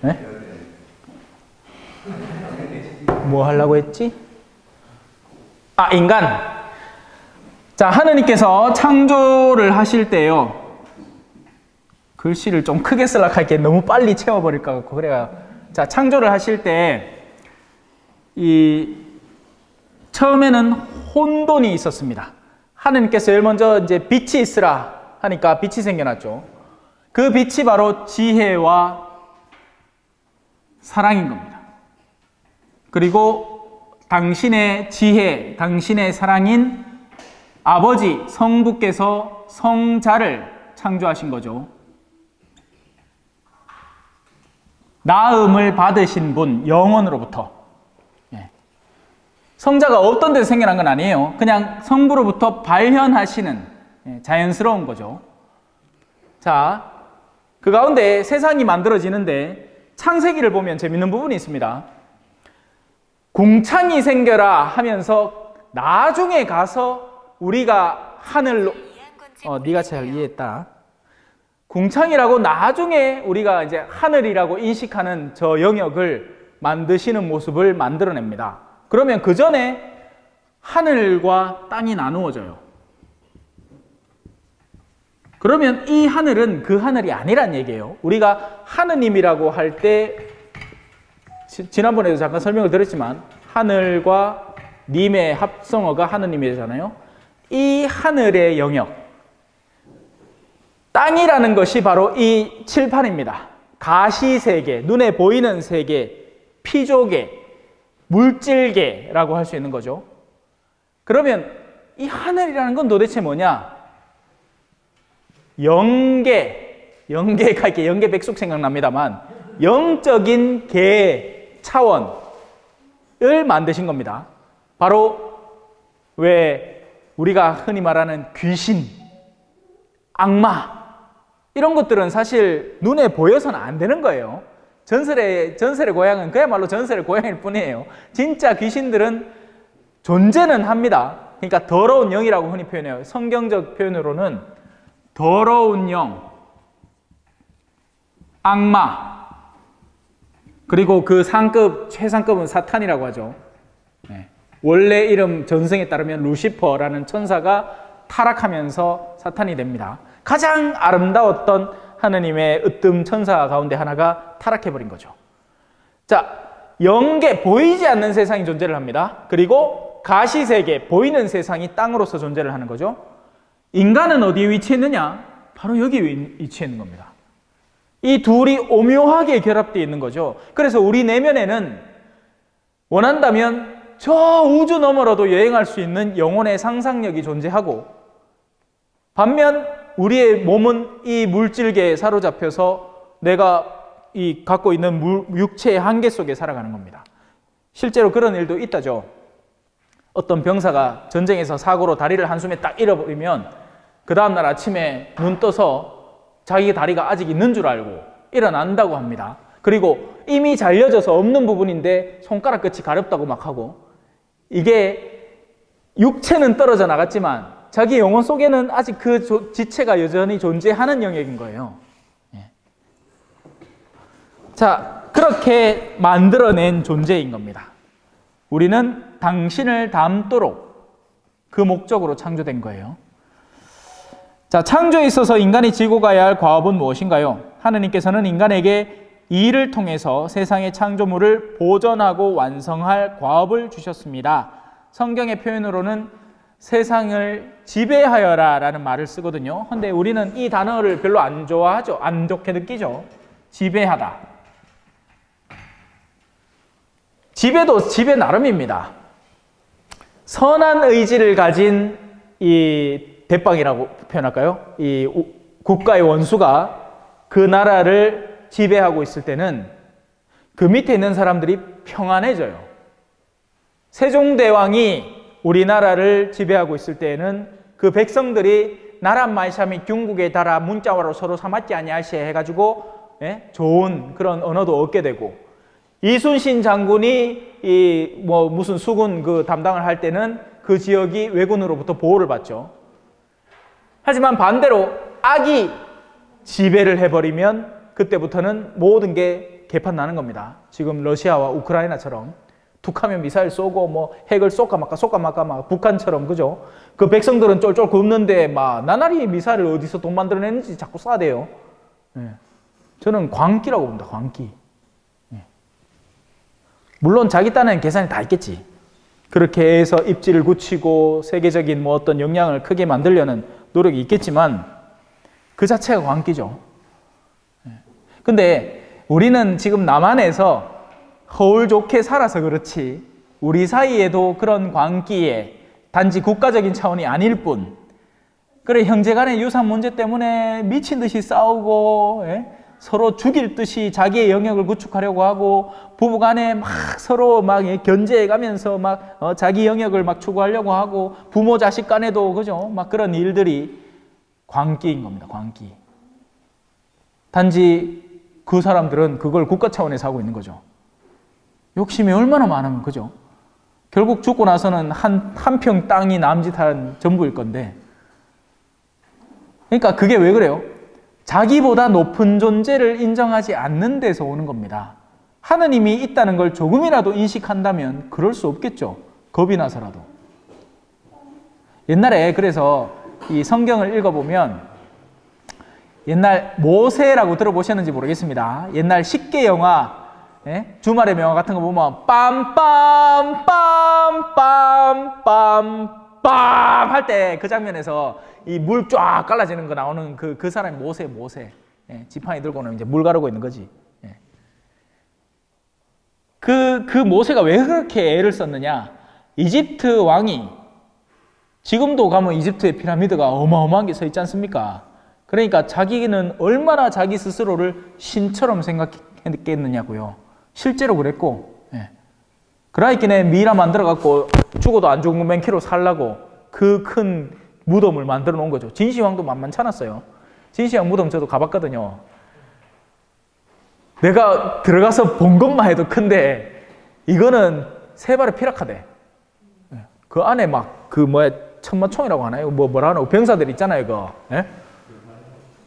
네? 뭐 하려고 했지? 인간. 자, 하느님께서 창조를 하실 때요. 글씨를 좀 크게 쓰려고 할게 너무 빨리 채워버릴까 같고 그래요. 자, 창조를 하실 때 처음에는 혼돈이 있었습니다. 하느님께서 제일 먼저 이제 빛이 있으라 하니까 빛이 생겨났죠. 그 빛이 바로 지혜와 사랑인 겁니다. 그리고 당신의 지혜, 당신의 사랑인 아버지 성부께서 성자를 창조하신 거죠. 낳음을 받으신 분, 영원으로부터. 성자가 없던 데서 생겨난 건 아니에요. 그냥 성부로부터 발현하시는 자연스러운 거죠. 자, 그 가운데 세상이 만들어지는데 창세기를 보면 재밌는 부분이 있습니다. 궁창이 생겨라 하면서 나중에 가서 우리가 하늘로 네가 잘 이해했다. 궁창이라고 나중에 우리가 이제 하늘이라고 인식하는 저 영역을 만드시는 모습을 만들어냅니다. 그러면 그 전에 하늘과 땅이 나누어져요. 그러면 이 하늘은 그 하늘이 아니란 얘기예요. 우리가 하느님이라고 할 때 지난번에도 잠깐 설명을 드렸지만 하늘과 님의 합성어가 하느님이잖아요. 이 하늘의 영역, 땅이라는 것이 바로 이 칠판입니다. 가시세계, 눈에 보이는 세계, 피조계, 물질계라고 할 수 있는 거죠. 그러면 이 하늘이라는 건 도대체 뭐냐? 영계가 이렇게 영계백숙 생각납니다만 영적인 계 차원을 만드신 겁니다. 바로 왜 우리가 흔히 말하는 귀신, 악마 이런 것들은 사실 눈에 보여서는 안 되는 거예요. 전설의 고향은 그야말로 전설의 고향일 뿐이에요. 진짜 귀신들은 존재는 합니다. 그러니까 더러운 영이라고 흔히 표현해요. 성경적 표현으로는 더러운 영, 악마, 그리고 그 상급, 최상급은 사탄이라고 하죠. 원래 이름 전승에 따르면 루시퍼라는 천사가 타락하면서 사탄이 됩니다. 가장 아름다웠던 하느님의 으뜸 천사 가운데 하나가 타락해버린 거죠. 자, 영계, 보이지 않는 세상이 존재를 합니다. 그리고 가시세계, 보이는 세상이 땅으로서 존재를 하는 거죠. 인간은 어디에 위치했느냐? 바로 여기 위치해 있는 겁니다. 이 둘이 오묘하게 결합되어 있는 거죠. 그래서 우리 내면에는 원한다면 저 우주 너머로도 여행할 수 있는 영혼의 상상력이 존재하고, 반면 우리의 몸은 이 물질계에 사로잡혀서 내가 이 갖고 있는 육체의 한계 속에 살아가는 겁니다. 실제로 그런 일도 있다죠. 어떤 병사가 전쟁에서 사고로 다리를 한숨에 딱 잃어버리면 그 다음날 아침에 눈 떠서 자기 다리가 아직 있는 줄 알고 일어난다고 합니다. 그리고 이미 잘려져서 없는 부분인데 손가락 끝이 가렵다고 막 하고, 이게 육체는 떨어져 나갔지만 자기 영혼 속에는 아직 그 지체가 여전히 존재하는 영역인 거예요. 자, 그렇게 만들어낸 존재인 겁니다. 우리는 당신을 닮도록 그 목적으로 창조된 거예요. 자, 창조에 있어서 인간이 지고 가야 할 과업은 무엇인가요? 하느님께서는 인간에게 이를 통해서 세상의 창조물을 보존하고 완성할 과업을 주셨습니다. 성경의 표현으로는 세상을 지배하여라 라는 말을 쓰거든요. 근데 우리는 이 단어를 별로 안 좋아하죠. 안 좋게 느끼죠. 지배하다. 지배도 지배 나름입니다. 선한 의지를 가진 이 대빵이라고 표현할까요? 이 국가의 원수가 그 나라를 지배하고 있을 때는 그 밑에 있는 사람들이 평안해져요. 세종대왕이 우리나라를 지배하고 있을 때에는 그 백성들이 나란 말샤미 중국에 달아 문자와로 서로 사맞지 아니하시 해가지고 좋은 그런 언어도 얻게 되고, 이순신 장군이 무슨 수군 그 담당을 할 때는 그 지역이 왜군으로부터 보호를 받죠. 하지만 반대로 악이 지배를 해버리면 그때부터는 모든 게 개판 나는 겁니다. 지금 러시아와 우크라이나처럼 툭하면 미사일 쏘고 뭐 핵을 쏠까 말까 막 북한처럼, 그죠? 그 백성들은 쫄쫄 굽는데 막 나날이 미사일을 어디서 돈 만들어내는지 자꾸 쏴대요. 저는 광기라고 봅니다. 광기. 물론 자기 딴에는 계산이 다 있겠지. 그렇게 해서 입지를 굳히고 세계적인 뭐 어떤 영향을 크게 만들려는 노력이 있겠지만 그 자체가 광기죠. 근데 우리는 지금 남한에서 허울 좋게 살아서 그렇지 우리 사이에도 그런 광기에 단지 국가적인 차원이 아닐 뿐, 그래 형제 간의 유산 문제 때문에 미친 듯이 싸우고 서로 죽일 듯이 자기의 영역을 구축하려고 하고 부부 간에 막 서로 막 견제해 가면서 막 자기 영역을 막 추구하려고 하고 부모 자식 간에도 그죠? 막 그런 일들이 광기인 겁니다. 광기. 단지 그 사람들은 그걸 국가 차원에서 하고 있는 거죠. 욕심이 얼마나 많으면 그죠? 결국 죽고 나서는 한 평 땅이 남짓한 전부일 건데, 그러니까 그게 왜 그래요? 자기보다 높은 존재를 인정하지 않는 데서 오는 겁니다. 하느님이 있다는 걸 조금이라도 인식한다면 그럴 수 없겠죠. 겁이 나서라도. 옛날에 그래서 이 성경을 읽어보면 옛날 모세라고 들어보셨는지 모르겠습니다. 옛날 식계 영화, 주말의 명화 같은 거 보면 빰빰빰빰빰빰 할 때 그 장면에서 이 물 쫙 갈라지는 거 나오는 그 사람이 모세. 지팡이 들고는 이제 물 가르고 있는 거지. 그 모세가 왜 그렇게 애를 썼느냐? 이집트 왕이, 지금도 가면 이집트의 피라미드가 어마어마한 게 서 있지 않습니까? 그러니까 자기는 얼마나 자기 스스로를 신처럼 생각했겠느냐고요. 실제로 그랬고, 그라이킨에 미라 만들어갖고 죽어도 안 죽은 맨키로 살라고 그 큰 무덤을 만들어 놓은 거죠. 진시황도 만만치 않았어요. 진시황 무덤 저도 가봤거든요. 내가 들어가서 본 것만 해도 큰데 이거는 세 발의 피라카대. 그 안에 막 천마총이라고 하나요? 뭐라 하나? 병사들 있잖아요, 그거.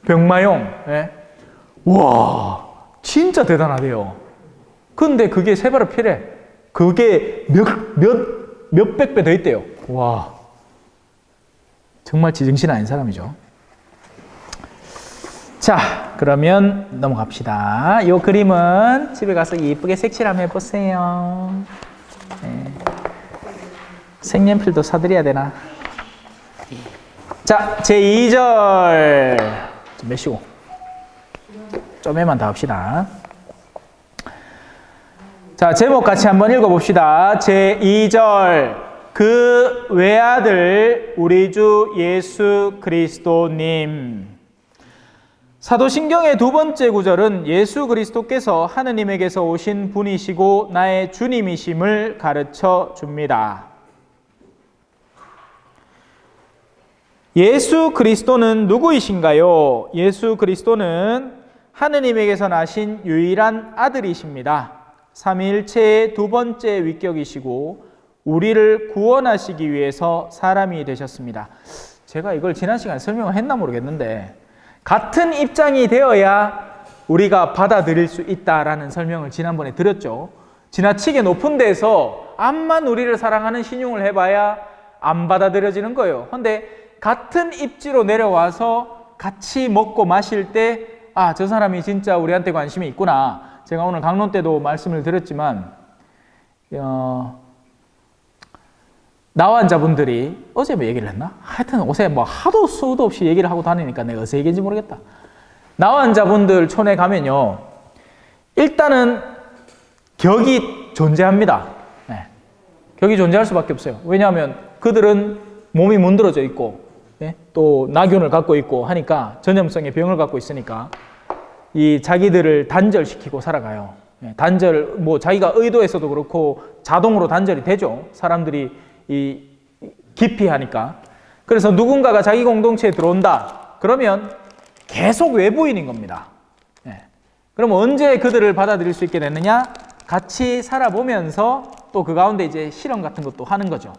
병마용. 와, 진짜 대단하대요. 근데 그게 세 발의 피래. 그게 몇백 배 더 있대요. 와, 정말 지정신 아닌 사람이죠. 자, 그러면 넘어갑시다. 이 그림은 집에 가서 이쁘게 색칠 한번 해보세요. 색연필도 사드려야 되나? 자, 제2절 좀 매시고 좀에만 더 합시다. 자, 제목 같이 한번 읽어봅시다. 제2절, 그 외아들 우리 주 예수 그리스도님. 사도신경의 두 번째 구절은 예수 그리스도께서 하느님에게서 오신 분이시고 나의 주님이심을 가르쳐 줍니다. 예수 그리스도는 누구이신가요? 예수 그리스도는 하느님에게서 나신 유일한 아들이십니다. 삼위일체의 두 번째 위격이시고 우리를 구원하시기 위해서 사람이 되셨습니다. 제가 이걸 지난 시간에 설명을 했나 모르겠는데, 같은 입장이 되어야 우리가 받아들일 수 있다라는 설명을 지난번에 드렸죠. 지나치게 높은 데서 암만 우리를 사랑하는 신용을 해봐야 안 받아들여지는 거예요. 그런데 같은 입지로 내려와서 같이 먹고 마실 때, 아, 저 사람이 진짜 우리한테 관심이 있구나. 제가 오늘 강론 때도 말씀을 드렸지만 나환자분들이 어제 뭐 얘기를 했나? 하여튼 옷에 뭐 하도 수도 없이 얘기를 하고 다니니까 내가 어디서 얘기인지 모르겠다. 나환자분들 촌에 가면요, 일단은 격이 존재합니다. 격이 존재할 수밖에 없어요. 왜냐하면 그들은 몸이 문드러져 있고 또 나균을 갖고 있고 하니까, 전염성의 병을 갖고 있으니까 이 자기들을 단절시키고 살아가요. 단절, 뭐 자기가 의도해서도 그렇고 자동으로 단절이 되죠. 사람들이 이 기피하니까. 그래서 누군가가 자기 공동체에 들어온다 그러면 계속 외부인인 겁니다. 그럼 언제 그들을 받아들일 수 있게 됐느냐? 같이 살아보면서 또 그 가운데 이제 실험 같은 것도 하는 거죠.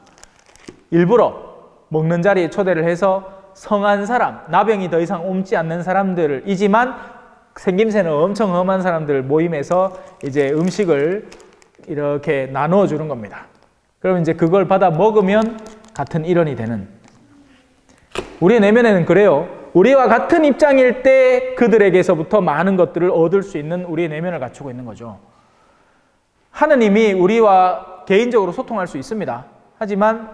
일부러 먹는 자리에 초대를 해서 성한 사람, 나병이 더 이상 옮지 않는 사람들이지만 생김새는 엄청 험한 사람들 모임에서 이제 음식을 이렇게 나누어 주는 겁니다. 그러면 이제 그걸 받아 먹으면 같은 일원이 되는. 우리의 내면에는 그래요. 우리와 같은 입장일 때 그들에게서부터 많은 것들을 얻을 수 있는 우리의 내면을 갖추고 있는 거죠. 하느님이 우리와 개인적으로 소통할 수 있습니다. 하지만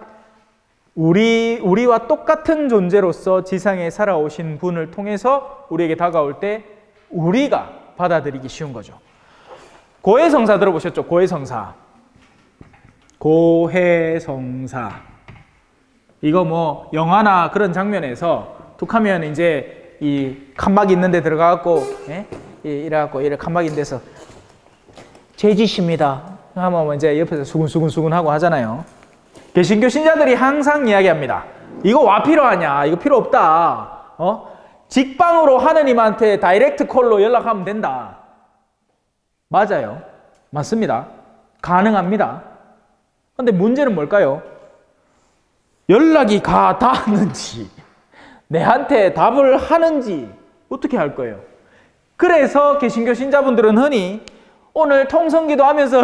우리와 똑같은 존재로서 지상에 살아오신 분을 통해서 우리에게 다가올 때 우리가 받아들이기 쉬운 거죠. 고해성사 들어보셨죠? 고해성사. 고해성사. 이거 뭐 영화나 그런 장면에서 툭하면 이제 이 칸막 있는 데 들어가갖고, 예? 이래갖고, 이래 칸막 있는 데서 제 짓입니다 하면 이제 옆에서 수근수근 하고 하잖아요. 개신교 신자들이 항상 이야기합니다. 이거 와 필요하냐? 이거 필요 없다. 직방으로 하느님한테 다이렉트 콜로 연락하면 된다. 맞아요. 맞습니다. 가능합니다. 근데 문제는 뭘까요? 연락이 닿았는지, 내한테 답을 하는지 어떻게 할 거예요? 그래서 개신교 신자분들은 흔히 오늘 통성기도 하면서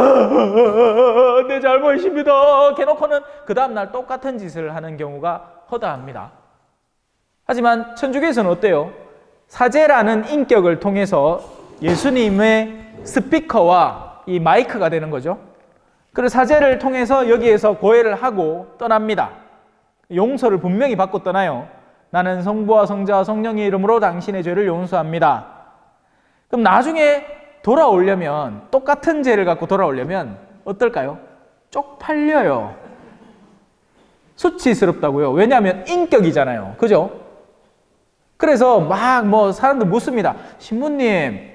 내 잘못입니다 해놓고는 그 다음날 똑같은 짓을 하는 경우가 허다합니다. 하지만 천주교에서는 어때요? 사제라는 인격을 통해서 예수님의 스피커와 이 마이크가 되는 거죠. 그래서 사제를 통해서 여기에서 고해를 하고 떠납니다. 용서를 분명히 받고 떠나요. 나는 성부와 성자와 성령의 이름으로 당신의 죄를 용서합니다. 그럼 나중에 돌아오려면, 똑같은 죄를 갖고 돌아오려면 어떨까요? 쪽팔려요. 수치스럽다고요. 왜냐하면 인격이잖아요. 그죠? 그래서 막 뭐 사람들 묻습니다. 신부님,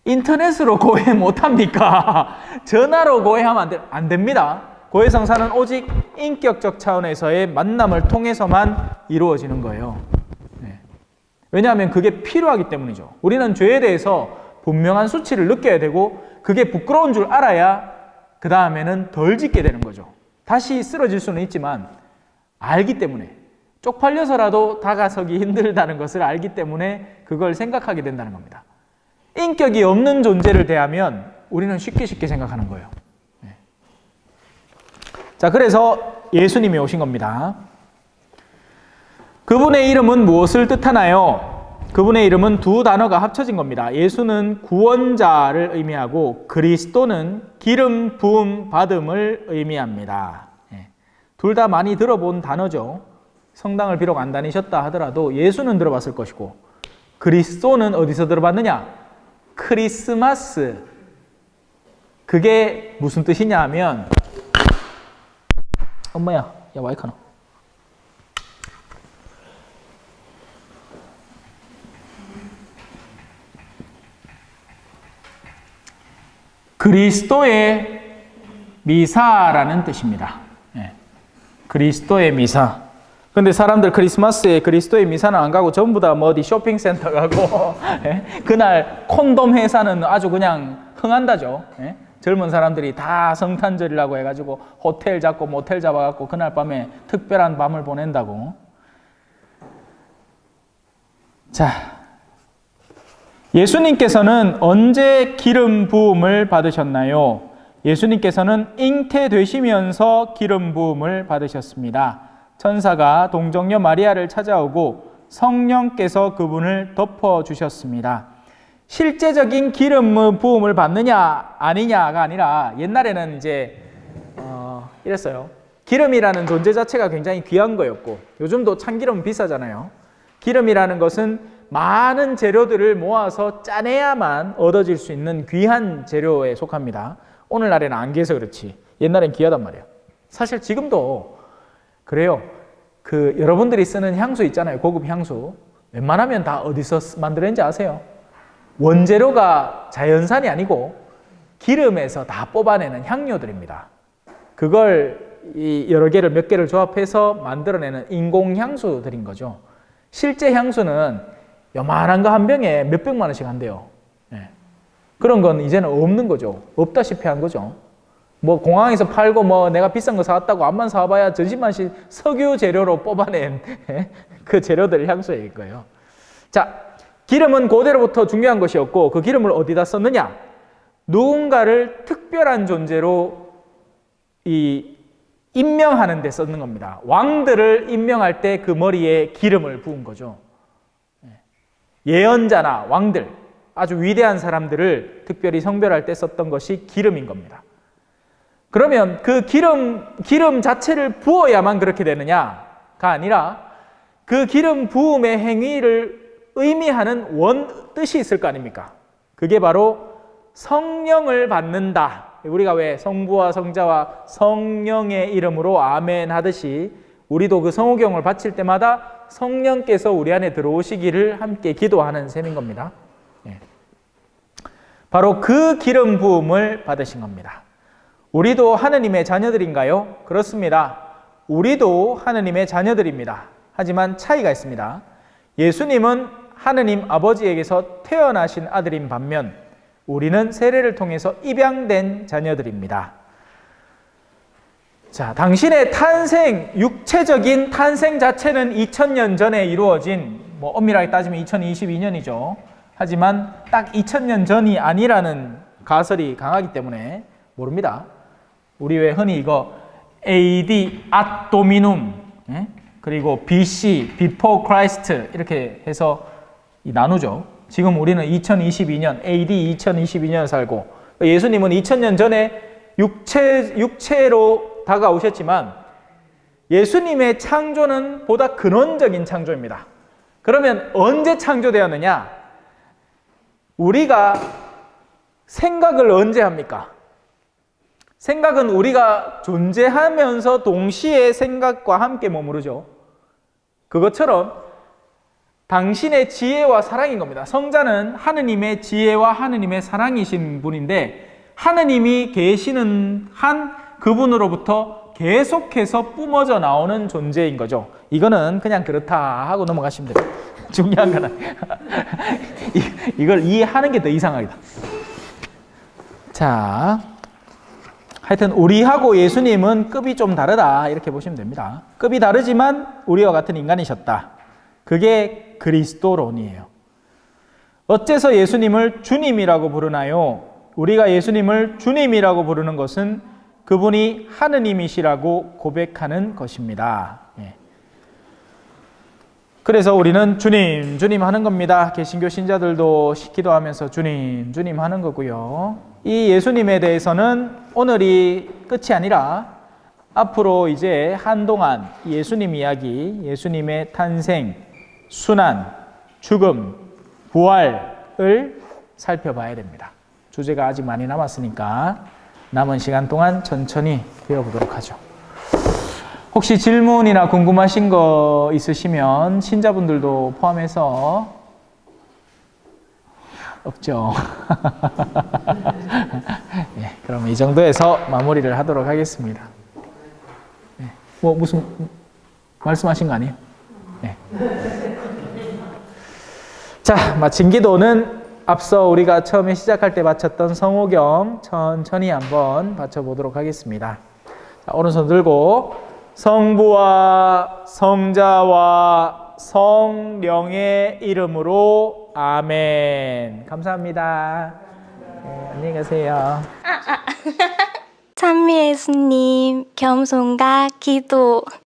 인터넷으로 고해 못합니까? 전화로 고해하면 안 됩니다. 고해성사는 오직 인격적 차원에서의 만남을 통해서만 이루어지는 거예요. 네. 왜냐하면 그게 필요하기 때문이죠. 우리는 죄에 대해서 분명한 수치를 느껴야 되고 그게 부끄러운 줄 알아야 그 다음에는 덜 짓게 되는 거죠. 다시 쓰러질 수는 있지만 알기 때문에, 쪽팔려서라도 다가서기 힘들다는 것을 알기 때문에 그걸 생각하게 된다는 겁니다. 인격이 없는 존재를 대하면 우리는 쉽게 생각하는 거예요. 네. 자, 그래서 예수님이 오신 겁니다. 그분의 이름은 무엇을 뜻하나요? 그분의 이름은 두 단어가 합쳐진 겁니다. 예수는 구원자를 의미하고 그리스도는 기름 부음 받음을 의미합니다. 네. 둘 다 많이 들어본 단어죠. 성당을 비록 안 다니셨다 하더라도 예수는 들어봤을 것이고, 그리스도는 어디서 들어봤느냐? 크리스마스. 그게 무슨 뜻이냐 하면, 엄마야, 야 마이크 나. 그리스도의 미사라는 뜻입니다. 네. 그리스도의 미사. 근데 사람들 크리스마스에 그리스도의 미사는 안 가고 전부 다 뭐 어디 쇼핑센터 가고 네? 그날 콘돔 회사는 아주 그냥 흥한다죠. 네? 젊은 사람들이 다 성탄절이라고 해가지고 호텔 잡고 모텔 잡아갖고 그날 밤에 특별한 밤을 보낸다고. 자, 예수님께서는 언제 기름 부음을 받으셨나요? 예수님께서는 잉태되시면서 기름 부음을 받으셨습니다. 천사가 동정녀 마리아를 찾아오고 성령께서 그분을 덮어주셨습니다. 실제적인 기름 부음을 받느냐 아니냐가 아니라, 옛날에는 이제 이랬어요. 기름이라는 존재 자체가 굉장히 귀한 거였고, 요즘도 참기름은 비싸잖아요. 기름이라는 것은 많은 재료들을 모아서 짜내야만 얻어질 수 있는 귀한 재료에 속합니다. 오늘날에는 안 귀해서 그렇지 옛날엔 귀하단 말이에요. 사실 지금도 그래요. 그 여러분들이 쓰는 향수 있잖아요. 고급 향수. 웬만하면 다 어디서 만들었는지 아세요? 원재료가 자연산이 아니고 기름에서 다 뽑아내는 향료들입니다. 그걸 여러 개를 몇 개를 조합해서 만들어내는 인공 향수들인 거죠. 실제 향수는 요만한 거 한 병에 몇백만 원씩 한대요. 네. 그런 건 이제는 없는 거죠. 없다시피 한 거죠. 뭐 공항에서 팔고 뭐 내가 비싼 거 사왔다고 암만 사와봐야 전신만씩 석유 재료로 뽑아낸 그 재료들 향수일 거예요. 자, 기름은 고대로부터 중요한 것이었고, 그 기름을 어디다 썼느냐? 누군가를 특별한 존재로 임명하는 데 썼는 겁니다. 왕들을 임명할 때 그 머리에 기름을 부은 거죠. 예언자나 왕들, 아주 위대한 사람들을 특별히 성별할 때 썼던 것이 기름인 겁니다. 그러면 그 기름 자체를 부어야만 그렇게 되느냐가 아니라 그 기름 부음의 행위를 의미하는 원 뜻이 있을 거 아닙니까? 그게 바로 성령을 받는다. 우리가 왜 성부와 성자와 성령의 이름으로 아멘 하듯이 우리도 그 성호경을 바칠 때마다 성령께서 우리 안에 들어오시기를 함께 기도하는 셈인 겁니다. 바로 그 기름 부음을 받으신 겁니다. 우리도 하느님의 자녀들인가요? 그렇습니다. 우리도 하느님의 자녀들입니다. 하지만 차이가 있습니다. 예수님은 하느님 아버지에게서 태어나신 아들인 반면 우리는 세례를 통해서 입양된 자녀들입니다. 자, 당신의 탄생, 육체적인 탄생 자체는 2000년 전에 이루어진, 엄밀하게 따지면 2022년이죠. 하지만 딱 2000년 전이 아니라는 가설이 강하기 때문에 모릅니다. 우리 왜 흔히 이거 AD, ad dominum, 그리고 BC, before Christ 이렇게 해서 나누죠. 지금 우리는 2022년, AD 2022년 살고 예수님은 2000년 전에 육체로 다가오셨지만 예수님의 창조는 보다 근원적인 창조입니다. 그러면 언제 창조되었느냐? 우리가 생각을 언제 합니까? 생각은 우리가 존재하면서 동시에 생각과 함께 머무르죠. 그것처럼 당신의 지혜와 사랑인 겁니다. 성자는 하느님의 지혜와 하느님의 사랑이신 분인데 하느님이 계시는 한 그분으로부터 계속해서 뿜어져 나오는 존재인 거죠. 이거는 그냥 그렇다 하고 넘어가시면 돼요. 중요한 건 이걸 이해하는 게 더 이상하다. 자, 하여튼 우리하고 예수님은 급이 좀 다르다 이렇게 보시면 됩니다. 급이 다르지만 우리와 같은 인간이셨다. 그게 그리스도론이에요. 어째서 예수님을 주님이라고 부르나요? 우리가 예수님을 주님이라고 부르는 것은 그분이 하느님이시라고 고백하는 것입니다. 그래서 우리는 주님, 주님 하는 겁니다. 개신교 신자들도 기도하면서 주님, 주님 하는 거고요. 이 예수님에 대해서는 오늘이 끝이 아니라 앞으로 이제 한동안 예수님 이야기, 예수님의 탄생, 순환, 죽음, 부활을 살펴봐야 됩니다. 주제가 아직 많이 남았으니까 남은 시간 동안 천천히 배워보도록 하죠. 혹시 질문이나 궁금하신 거 있으시면 신자분들도 포함해서 없죠? 네, 그럼 이 정도에서 마무리를 하도록 하겠습니다. 네, 무슨 말씀하신 거 아니에요? 네. 자, 마친 기도는 앞서 우리가 처음에 시작할 때 바쳤던 성호경 천천히 한번 바쳐보도록 하겠습니다. 자, 오른손 들고 성부와 성자와 성령의 이름으로 아멘. 감사합니다. 네, 안녕히 가세요. 찬미 예수님, 겸손과 기도.